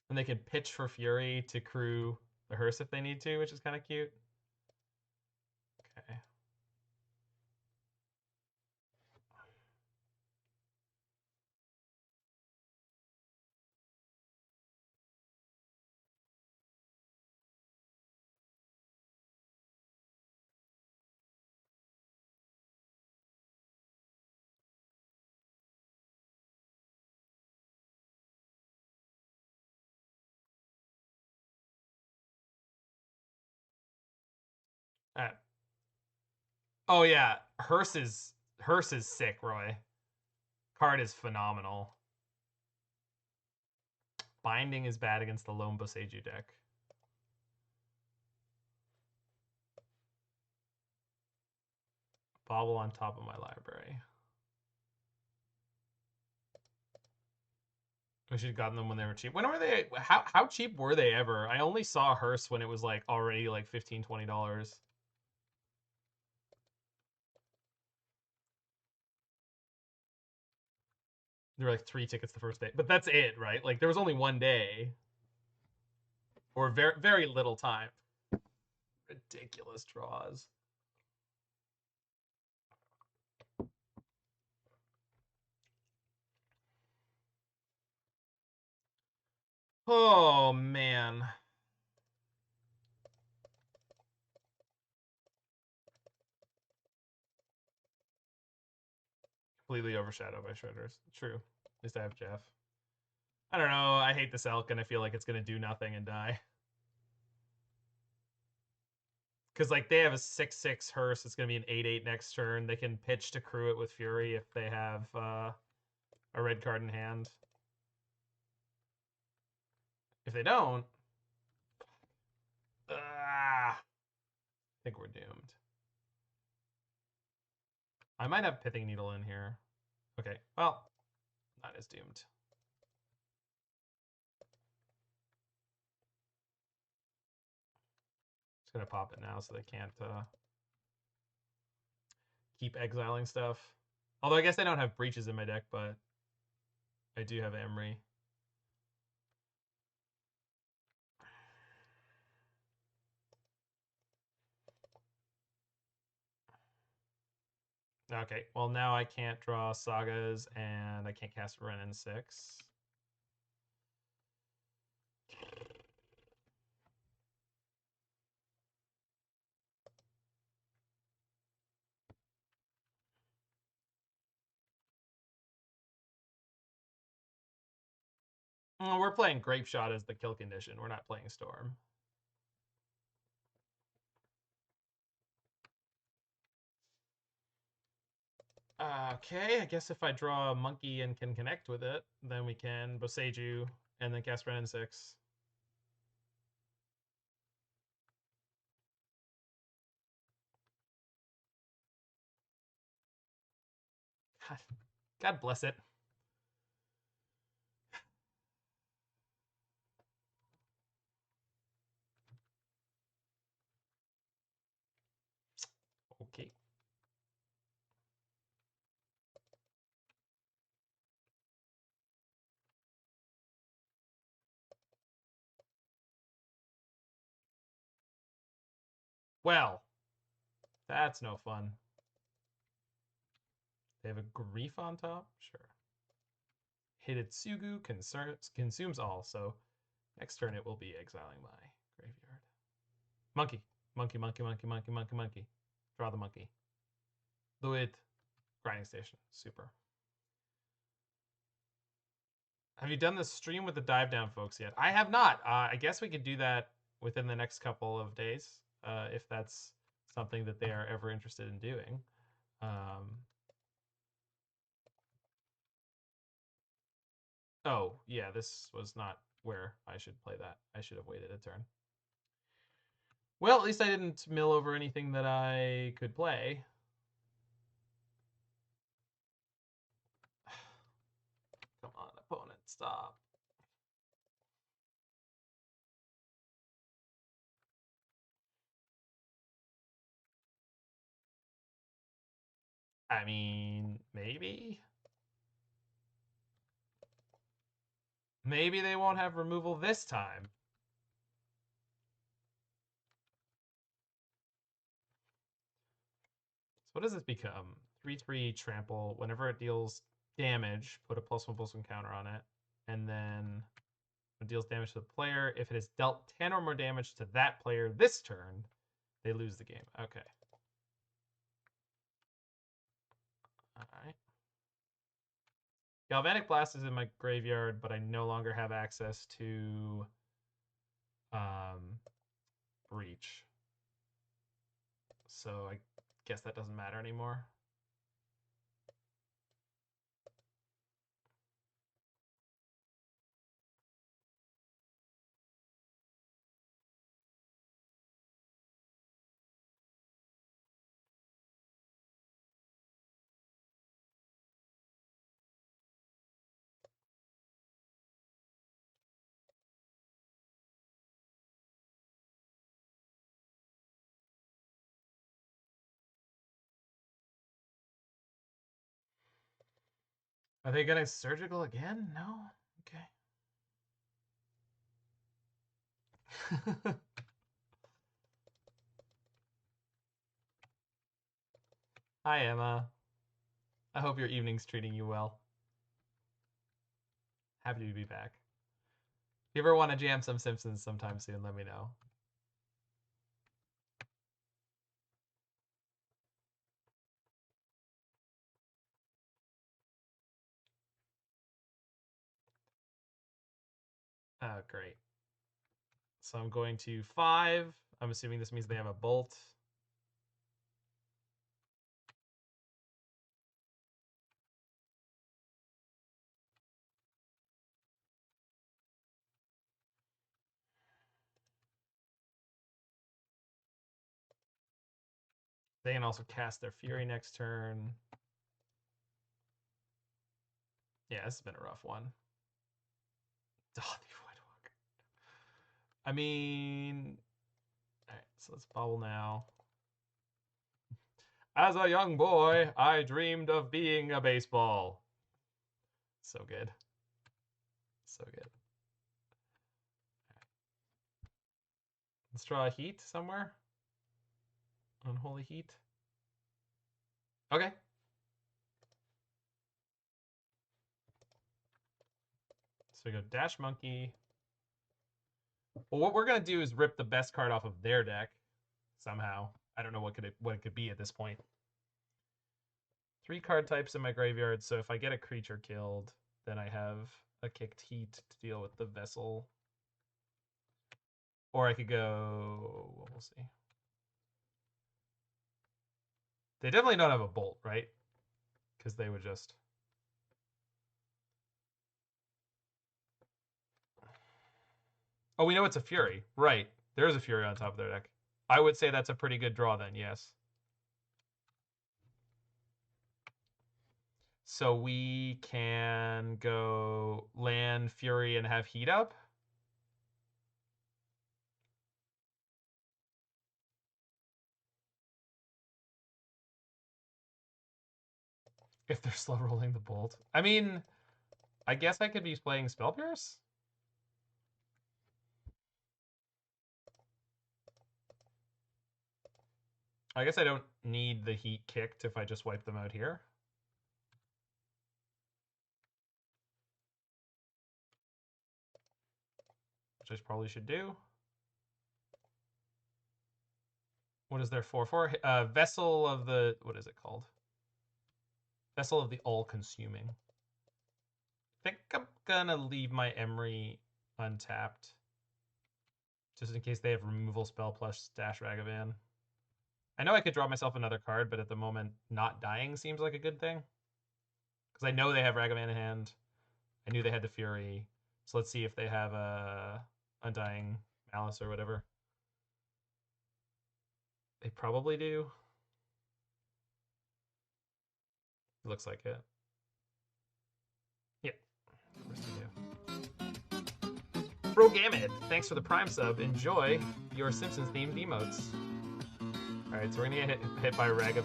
Speaker 1: And they can pitch for Fury to crew the hearse if they need to, which is kind of cute. Okay. Uh, oh yeah, Hearse is sick, Roy. Card is phenomenal. Binding is bad against the lone Boseiju deck. Bauble on top of my library. We should have gotten them when they were cheap. When were they? How cheap were they ever? I only saw Hearse when it was like already like $15, $20. There were like 3 tickets the first day, but that's it, right? Like there was only one day, or very very little time. Ridiculous draws. Oh man. Completely overshadowed by Shredders. True. At least I have Jeff. I don't know. I hate this elk and I feel like it's gonna do nothing and die. Because like they have a 6/6 hearse, it's gonna be an 8/8 next turn. They can pitch to crew it with Fury if they have a red card in hand. If they don't, I think we're doomed. I might have Pithing Needle in here. Okay, well, not as doomed. Just gonna pop it now so they can't keep exiling stuff. Although I guess I don't have breaches in my deck, but I do have Emry. Okay, well now I can't draw Sagas and I can't cast Wrenn and Six. We're playing Grapeshot as the kill condition. We're not playing Storm. Okay, I guess if I draw a monkey and can connect with it, then we can Boseiju and then cast Wrenn and Six. God bless it. Okay. Well, that's no fun. They have a Grief on top? Sure. Hidetsugu consumes all, so next turn it will be exiling my Monkey. Monkey, monkey, monkey, monkey, monkey, monkey. Draw the monkey. Do it. Grinding station. Super. Have you done the stream with the dive down folks yet? I have not. I guess we could do that within the next couple of days, if that's something that they are ever interested in doing. Oh, yeah, this was not where I should play that. I should have waited a turn. Well, at least I didn't mill over anything that I could play. Come on, opponent, stop. I mean, maybe? Maybe they won't have removal this time. So what does this become? 3/3 trample. Whenever it deals damage, put a +1/+1 counter on it. And then when it deals damage to the player, if it has dealt 10 or more damage to that player this turn, they lose the game. Okay. Alright. Galvanic Blast is in my graveyard, but I no longer have access to Breach. So I guess that doesn't matter anymore. Are they gonna surgical again? No? Okay. Hi, Emma. I hope your evening's treating you well. Happy to be back. If you ever want to jam some Simpsons sometime soon, let me know. Oh, great. So I'm going to 5. I'm assuming this means they have a bolt. They can also cast their Fury next turn. Yeah, this has been a rough one. Oh, the Voidwalker. I mean, all right, so let's Bauble now. As a young boy, I dreamed of being a baseball. So good. So good. Let's draw a Heat somewhere. Unholy Heat. Okay. So we go Dash Monkey. Well, what we're gonna do is rip the best card off of their deck somehow. I don't know what it could be at this point. 3 card types in my graveyard, so if I get a creature killed, then I have a kicked Heat to deal with the vessel. Or I could go. We'll see. They definitely don't have a bolt, right? Because they would just. Oh, we know it's a Fury. Right. There's a Fury on top of their deck. I would say that's a pretty good draw then, yes. So we can go land Fury and have Heat up. If they're slow rolling the bolt. I mean, I guess I could be playing Spell Pierce. I guess I don't need the Heat kicked if I just wipe them out here. Which I probably should do. What is their 4/4? Vessel of the, what is it called? Vessel of the All-Consuming. I think I'm gonna leave my Emry untapped, just in case they have removal spell plus dash Ragavan. I know I could draw myself another card, but at the moment, not dying seems like a good thing. Because I know they have Ragavan in hand. I knew they had the Fury. So let's see if they have Undying Malice or whatever. They probably do. It looks like it. Yeah. Of course they do. Bro Gamut, thanks for the Prime sub. Enjoy your Simpsons themed emotes. Alright, so we're gonna get hit by Ragavan.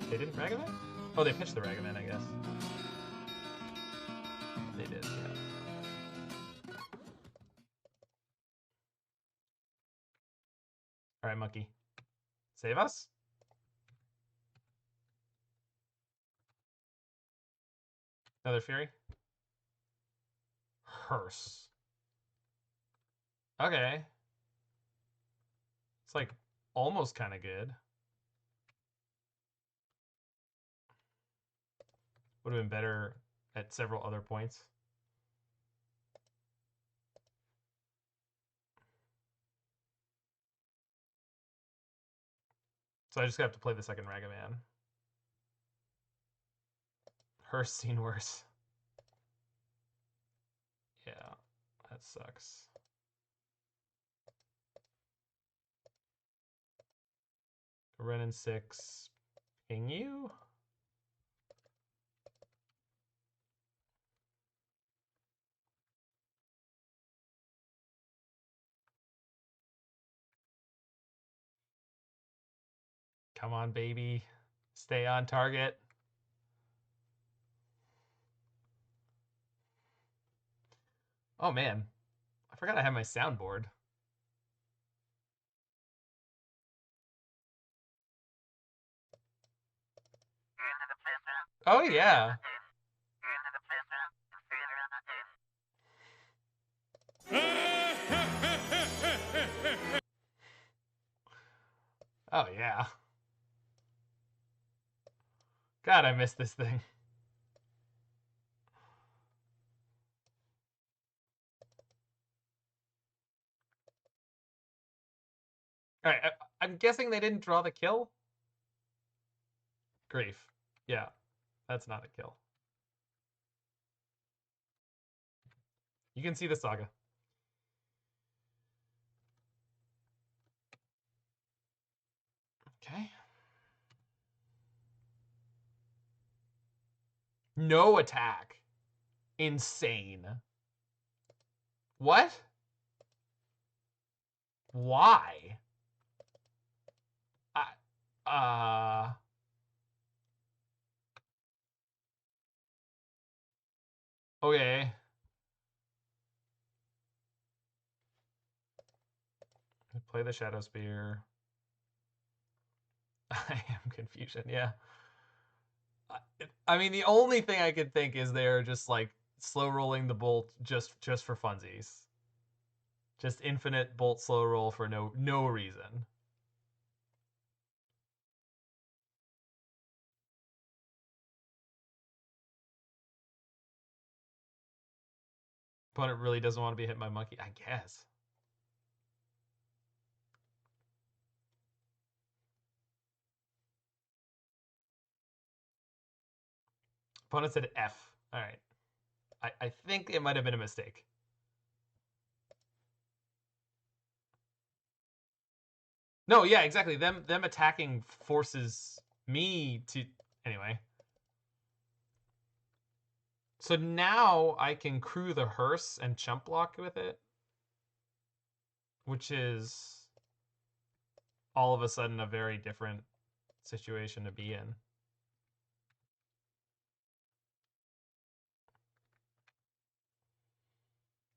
Speaker 1: They didn't Ragavan? Oh, they pitched the Ragavan, I guess. They did, yeah. Alright, Monkey. Save us? Another Fury? Hearse. Okay. It's like almost kind of good. Would have been better at several other points. So I just have to play the second Ragavan. Hearse seen worse. Yeah, that sucks. Wrenn and Six. Ping you? Come on, baby. Stay on target. Oh, man. I forgot I had my soundboard. Oh, yeah. Oh, yeah. God, I missed this thing. All right, I'm guessing they didn't draw the kill? Grief. Yeah, that's not a kill. You can see the Saga. Okay. No attack. Insane. What? Why? Okay. Play the Shadowspear. I am confusion, yeah. I mean, the only thing I could think is they're just like slow rolling the bolt just for funsies. Just infinite bolt slow roll for no reason. Opponent really doesn't want to be hit by Monkey, I guess. Opponent said F. All right. I think it might have been a mistake. No, yeah, exactly. Them attacking forces me to... Anyway. So now I can crew the hearse and chump block with it. Which is all of a sudden a very different situation to be in.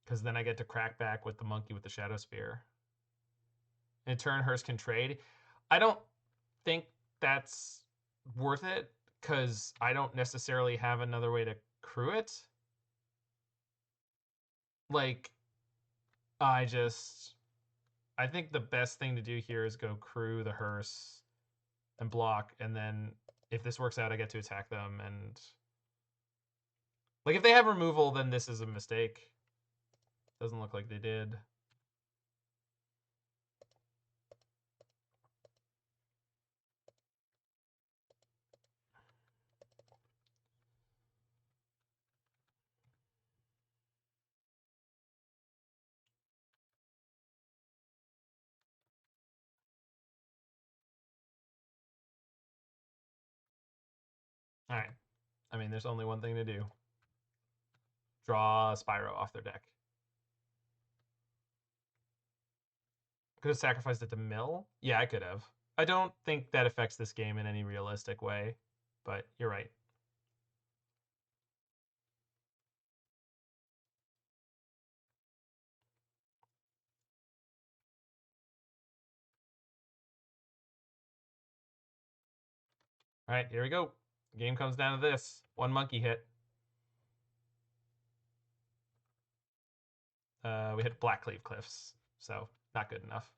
Speaker 1: Because then I get to crack back with the monkey with the Shadowspear. In turn, hearse can trade. I don't think that's worth it because I don't necessarily have another way to crew it. Like, I just I think the best thing to do here is go crew the hearse and block, and then if this works out, I get to attack them. And like if they have removal, then this is a mistake. Doesn't look like they did. All right. I mean, there's only one thing to do. Draw Spyro off their deck. Could have sacrificed it to mill? Yeah, I could have. I don't think that affects this game in any realistic way, but you're right. All right, here we go. The game comes down to this. One monkey hit. We hit Blackcleave Cliffs, so not good enough.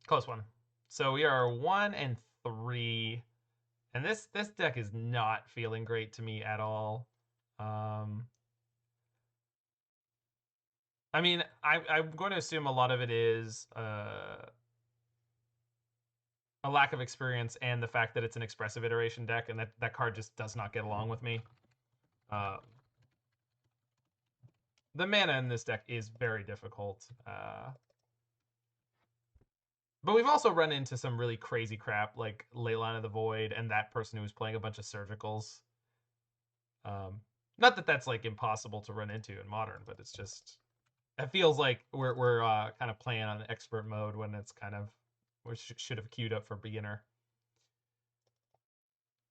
Speaker 1: Close one. So we are 1-3, and this deck is not feeling great to me at all. I mean, I'm going to assume a lot of it is a lack of experience and the fact that it's an Expressive Iteration deck, and that card just does not get along with me. The mana in this deck is very difficult. But we've also run into some really crazy crap like Leyline of the Void and that person who was playing a bunch of Surgicals. Not that that's like impossible to run into in Modern, but it's just it feels like we're kind of playing on expert mode when it's kind of we should have queued up for beginner.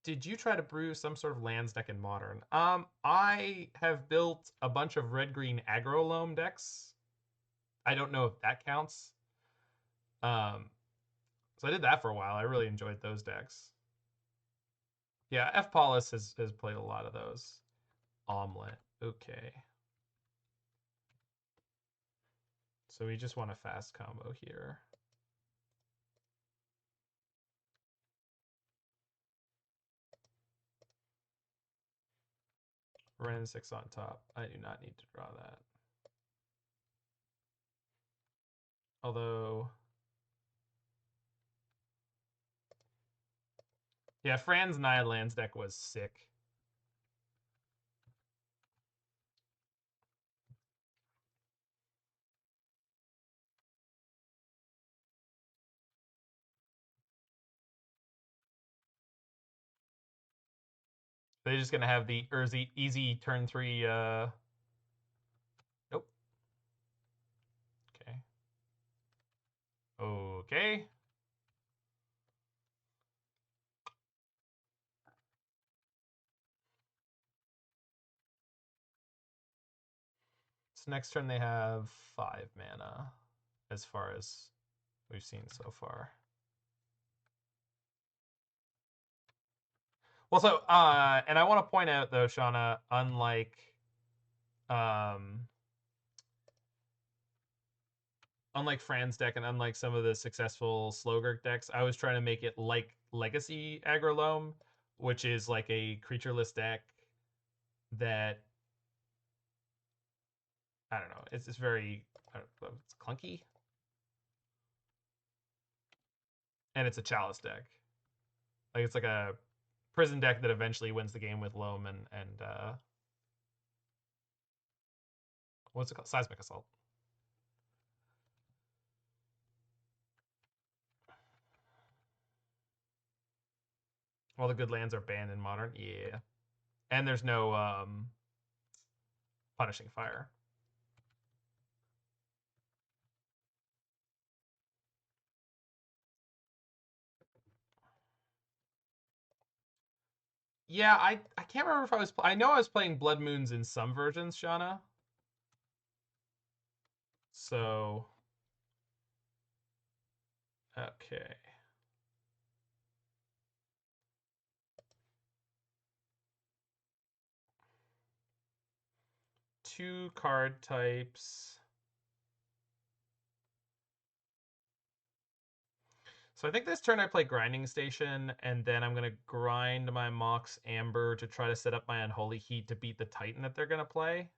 Speaker 1: Did you try to brew some sort of lands deck in Modern? I have built a bunch of red-green aggro loam decks. I don't know if that counts. So I did that for a while. I really enjoyed those decks. Yeah, F. Paulus has played a lot of those. Omelet. Okay. So we just want a fast combo here. Wrenn and Six on top. I do not need to draw that. Although, yeah, Fran's Naya Lands deck was sick. They're just gonna have the Urza easy turn 3. Nope. Okay. Okay. So next turn they have 5 mana, as far as we've seen so far. Well, so and I want to point out though, Shauna, unlike Fran's deck and unlike some of the successful Slogurk decks, I was trying to make it like Legacy Aggro Loam, which is like a creatureless deck that I don't know. It's very it's clunky, and it's a Chalice deck. Like it's like a prison deck that eventually wins the game with Loam and what's it called? Seismic Assault. All the good lands are banned in Modern. Yeah, and there's no Punishing Fire. Yeah, I can't remember if I was. I know I was playing Blood Moons in some versions, Shauna. So, okay. 2 card types. So I think this turn I play Grinding Station, and then I'm going to grind my Mox Amber to try to set up my Unholy Heat to beat the Titan that they're going to play.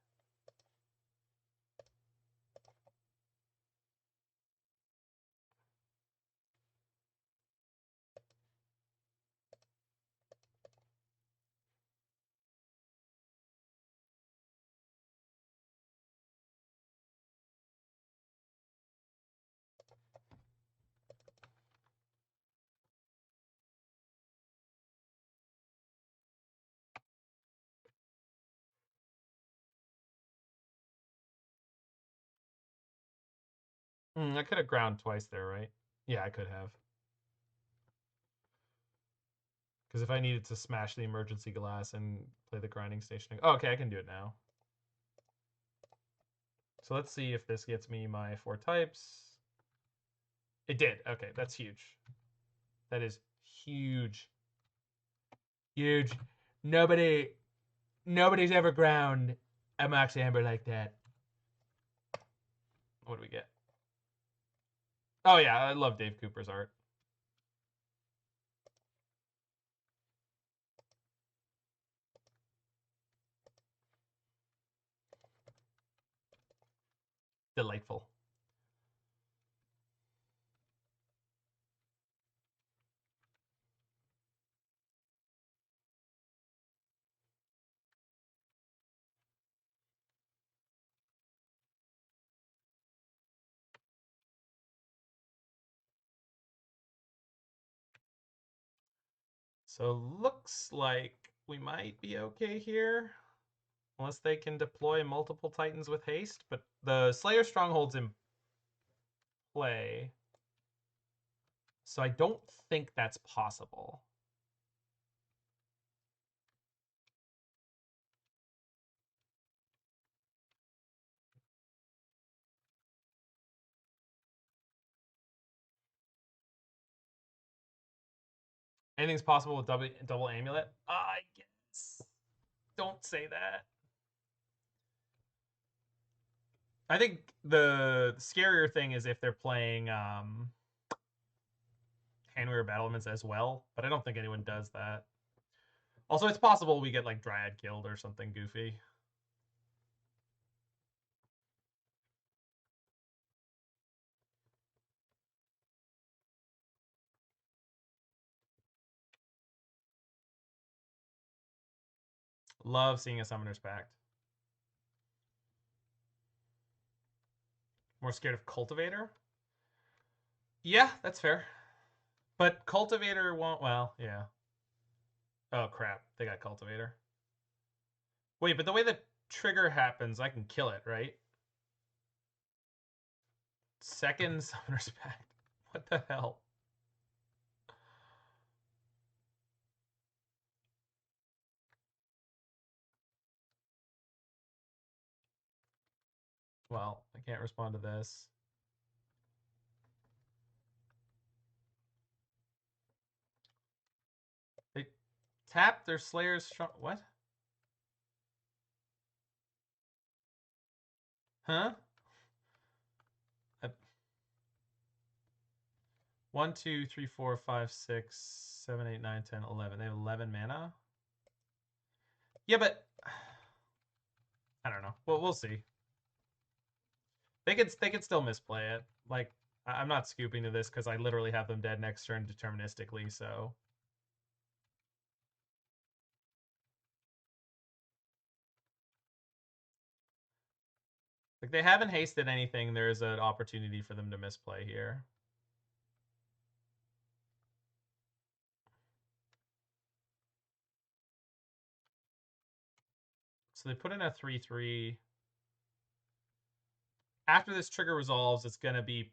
Speaker 1: I could have ground twice there, right? Yeah, I could have. Because if I needed to smash the emergency glass and play the grinding station. Oh, okay, I can do it now. So let's see if this gets me my 4 types. It did. Okay, that's huge. That is huge. Huge. Nobody's ever ground a Mox Amber like that. What do we get? Oh yeah, I love Dave Cooper's art. Delightful. So looks like we might be okay here. Unless they can deploy multiple Titans with haste. But the Slayer Stronghold's in play. So I don't think that's possible. Anything's possible with double amulet? I guess. Don't say that. I think the scarier thing is if they're playing Handweaver Battlements as well, but I don't think anyone does that. Also, it's possible we get like Dryad Guild or something goofy. Love seeing a Summoner's Pact. More scared of Cultivator? Yeah, that's fair. But Cultivator won't, well, yeah. Oh, crap. They got Cultivator. Wait, but the way the trigger happens, I can kill it, right? Second Summoner's Pact. What the hell? Well, I can't respond to this. They tap their Slayer's... What? Huh? 1, 2, 3, 4, 5, 6, 7, 8, 9, 10, 11. They have 11 mana? Yeah, but... I don't know. Well, we'll see. They could still misplay it. Like, I'm not scooping to this because I literally have them dead next turn deterministically, so... Like, they haven't hasted anything. There's an opportunity for them to misplay here. So they put in a 3/3. After this trigger resolves, it's going to be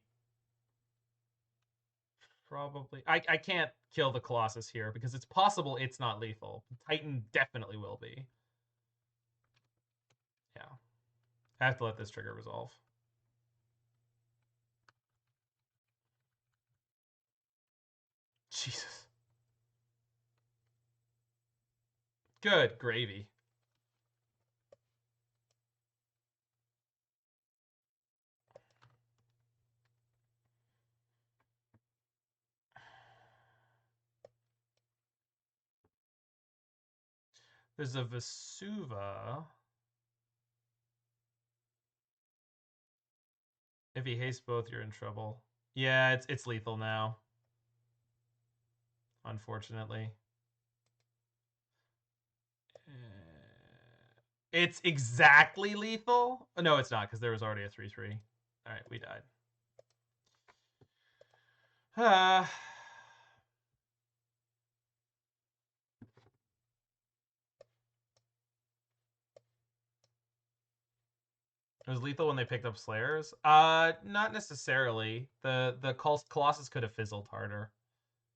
Speaker 1: probably... I can't kill the Colossus here because it's possible it's not lethal. Titan definitely will be. Yeah. I have to let this trigger resolve. Jesus. Good gravy. There's a Vesuva. If he hastes both, you're in trouble. Yeah, it's lethal now. Unfortunately. It's exactly lethal? No, it's not, because there was already a 3-3. Alright, we died. It was lethal when they picked up Slayers? Not necessarily. The Colossus could have fizzled harder.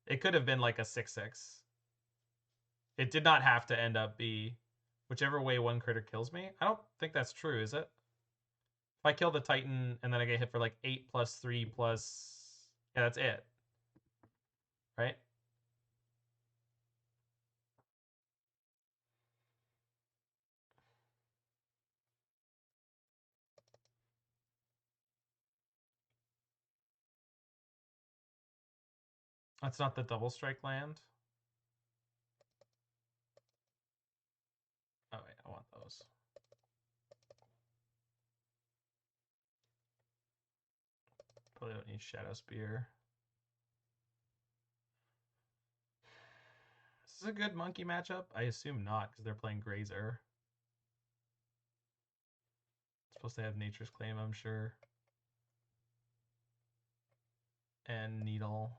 Speaker 1: It could have been like a 6-6. It did not have to end up be whichever way one critter kills me. I don't think that's true, is it? If I kill the Titan and then I get hit for like 8 plus 3 plus... Yeah, that's it. Right? That's not the double strike land. Oh wait, I want those. Probably don't need Shadowspear. Is this a good monkey matchup? I assume not, because they're playing Grazer. It's supposed to have Nature's Claim, I'm sure. And Needle.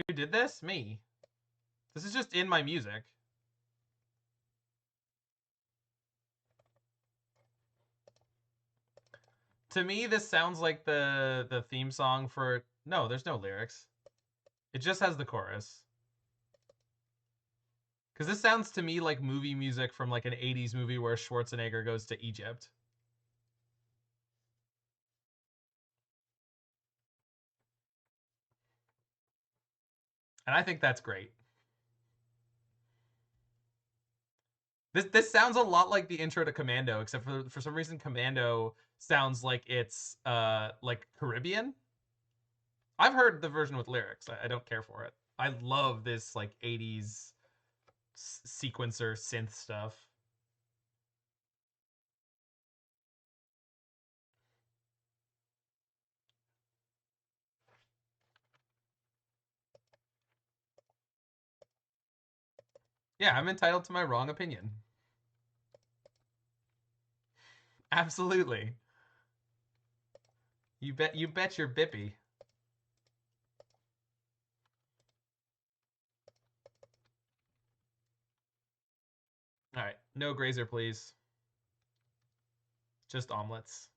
Speaker 1: Who did this? Me. This is just in my music. To me, this sounds like the theme song for... No, there's no lyrics. It just has the chorus. Because this sounds to me like movie music from like an 80s movie where Schwarzenegger goes to Egypt. And I think that's great. This sounds a lot like the intro to Commando, except for some reason Commando sounds like it's like Caribbean. I've heard the version with lyrics. I don't care for it. I love this like 80s sequencer synth stuff. Yeah, I'm entitled to my wrong opinion. Absolutely. You bet your bippy. All right, no Grazer, please. Just omelets.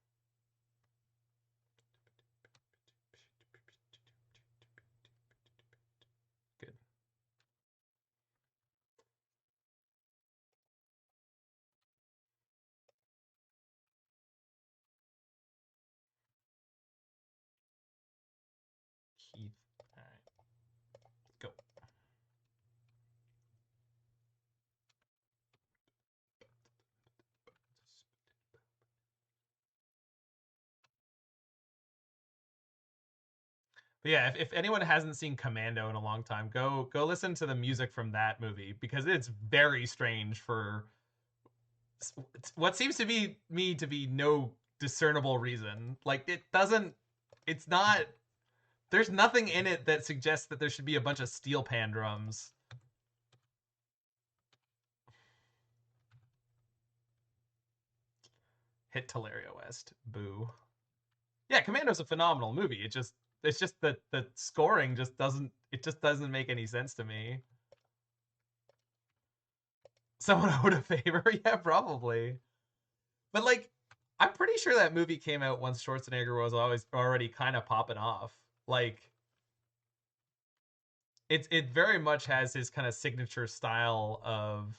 Speaker 1: Good. Heath. All right. Go. But yeah, if anyone hasn't seen Commando in a long time, go listen to the music from that movie, because it's very strange for what seems to be me to be no discernible reason. Like it's not, there's nothing in it that suggests that there should be a bunch of steel pan drums. Hit Teleria West. Boo. Yeah, Commando's a phenomenal movie. It's just that the scoring just doesn't make any sense to me. Someone owed a favor? Yeah, probably. But like, I'm pretty sure that movie came out once Schwarzenegger was always already kind of popping off. Like, it very much has his kind of signature style of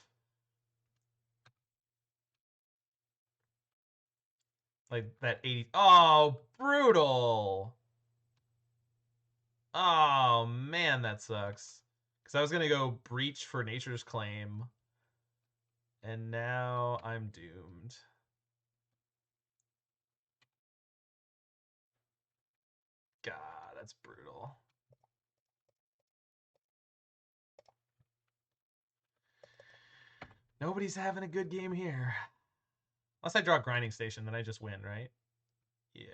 Speaker 1: like that 80s. Oh, brutal. Oh man, that sucks. Because I was gonna go Breach for Nature's Claim, and now I'm doomed. God, that's brutal. Nobody's having a good game here. Unless I draw a Grinding Station, then I just win, right? Yeah.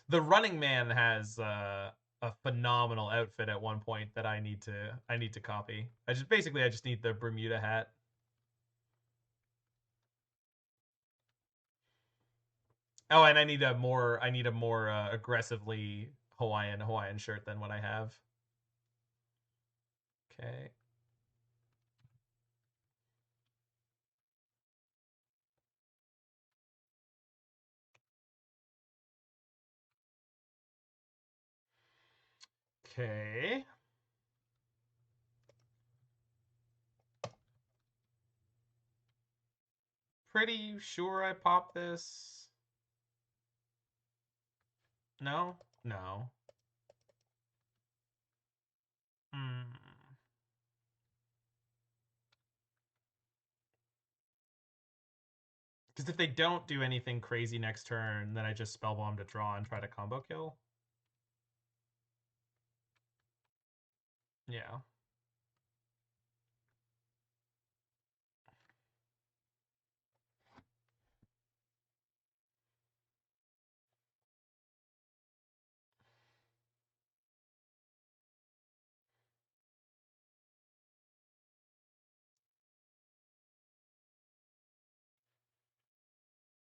Speaker 1: The Running Man has a phenomenal outfit at one point that I need to copy. I just need the Bermuda hat. Oh, and I need a more aggressively Hawaiian shirt than what I have. Okay. Okay. Pretty sure I popped this. No? No. Hmm. Because if they don't do anything crazy next turn, then I just Spellbomb to draw and try to combo kill. Yeah.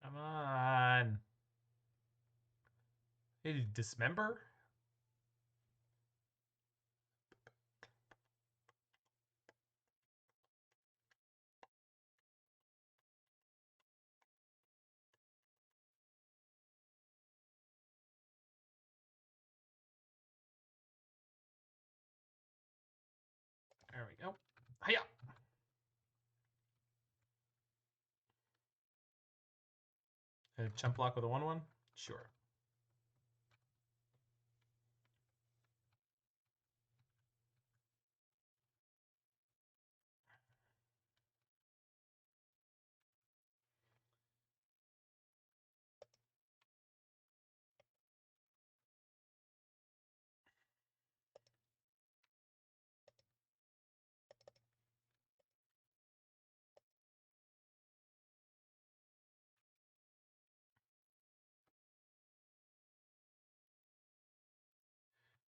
Speaker 1: Come on. Hey, Dismember? There we go. Hiya! Chump block with a 1/1? Sure.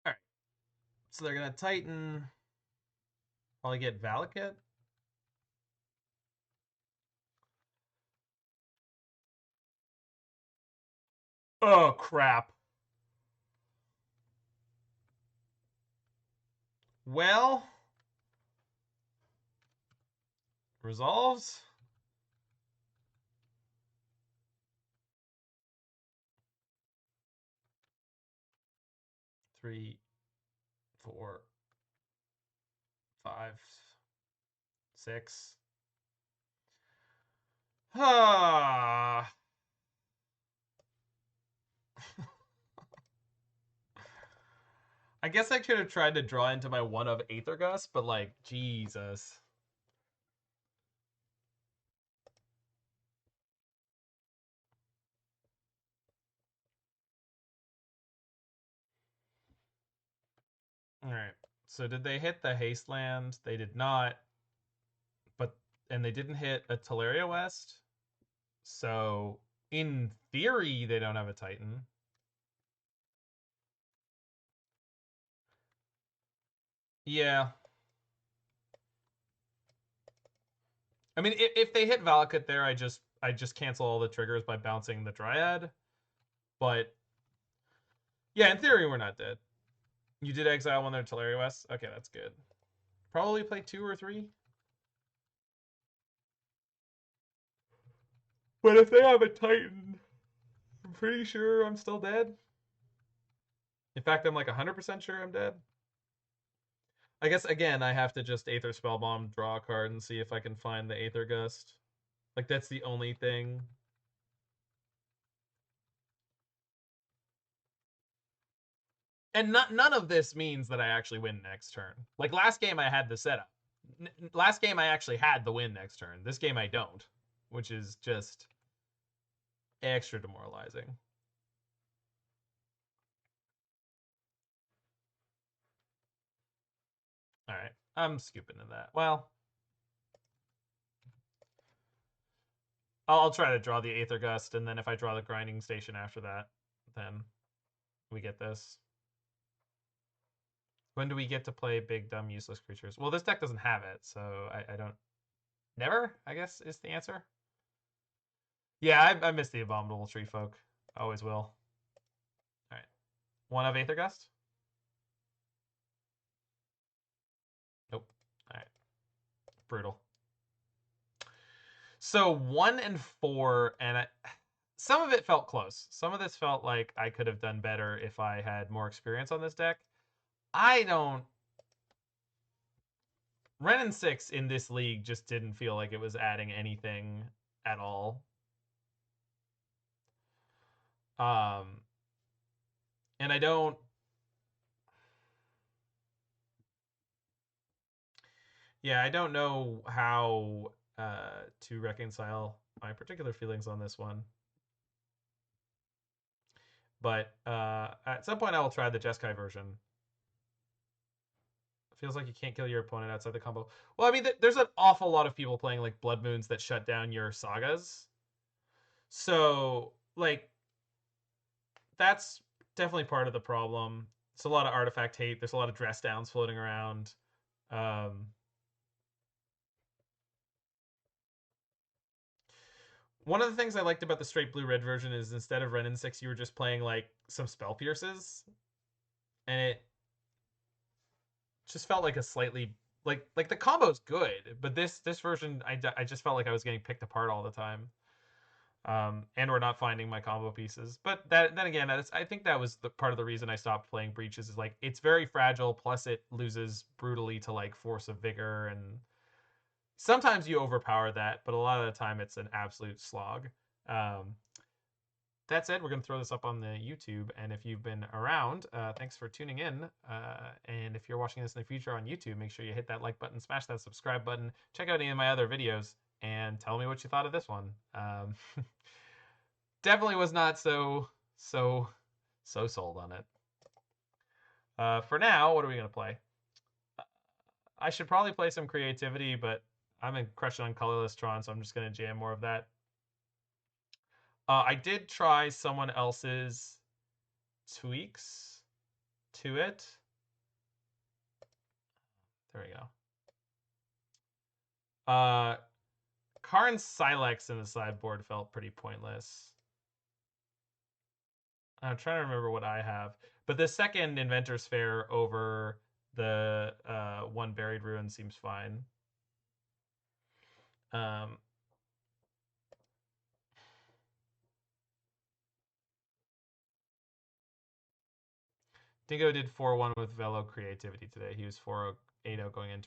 Speaker 1: Alright. So they're going to Titan. Probably get Valakut. Oh, crap. Well. Resolves. 3, 4, 5, 6. Ah. I guess I could have tried to draw into my one of Aether Gust, but like, Jesus. Alright. So did they hit the Haste Land? They did not. And they didn't hit a Teleria West. So in theory, they don't have a Titan. Yeah. I mean, if they hit Valakut there, I just cancel all the triggers by bouncing the Dryad. But yeah, in theory, we're not dead. You did exile one of their Teleria West. Okay, that's good. Probably play 2 or 3. But if they have a Titan, I'm pretty sure I'm still dead. In fact, I'm like 100% sure I'm dead. I guess, again, I have to just Aether Spellbomb, draw a card, and see if I can find the Aether Gust. Like, that's the only thing. And none of this means that I actually win next turn. Like, last game I had the setup. Last game I actually had the win next turn. This game I don't, which is just extra demoralizing. All right, I'm scooping in that. Well, I'll try to draw the Aether Gust, and then if I draw the Grinding Station after that, then we get this. When do we get to play big, dumb, useless creatures? Well, this deck doesn't have it, so I don't... Never, I guess, is the answer. Yeah, I miss the Abominable Tree Folk. Always will. All right. One of Aether Gust? Nope. All right. Brutal. So 1 and 4, and some of it felt close. Some of this felt like I could have done better if I had more experience on this deck. I don't... Wrenn and Six in this league just didn't feel like it was adding anything at all. And I don't... Yeah, I don't know how to reconcile my particular feelings on this one. But at some point I will try the Jeskai version. Feels like you can't kill your opponent outside the combo. Well, I mean, there's an awful lot of people playing like Blood Moons that shut down your Sagas. So, like, that's definitely part of the problem. It's a lot of artifact hate. There's a lot of dress downs floating around. One of the things I liked about the straight blue-red version is instead of Wrenn and Six, you were just playing like some Spell Pierces, and it just felt like a slightly like the combo's good, but this version I just felt like I was getting picked apart all the time, and we're not finding my combo pieces. But then again, I think that was the part of the reason I stopped playing Breaches is like it's very fragile. Plus, it loses brutally to like Force of Vigor, and sometimes you overpower that, but a lot of the time it's an absolute slog. That said, we're going to throw this up on the YouTube. And if you've been around, thanks for tuning in. And if you're watching this in the future on YouTube, make sure you hit that like button, smash that subscribe button, check out any of my other videos, and tell me what you thought of this one. Definitely was not so sold on it. For now, what are we going to play? I should probably play some creativity, but I'm in crushing on Colorless Tron, so I'm just going to jam more of that. I did try someone else's tweaks to it. There we go. Karn's Silex in the sideboard felt pretty pointless. I'm trying to remember what I have. But the second Inventor's Fair over the one Buried Ruin seems fine. Dingo did 4-1 with Velo Creativity today. He was 4-0 going into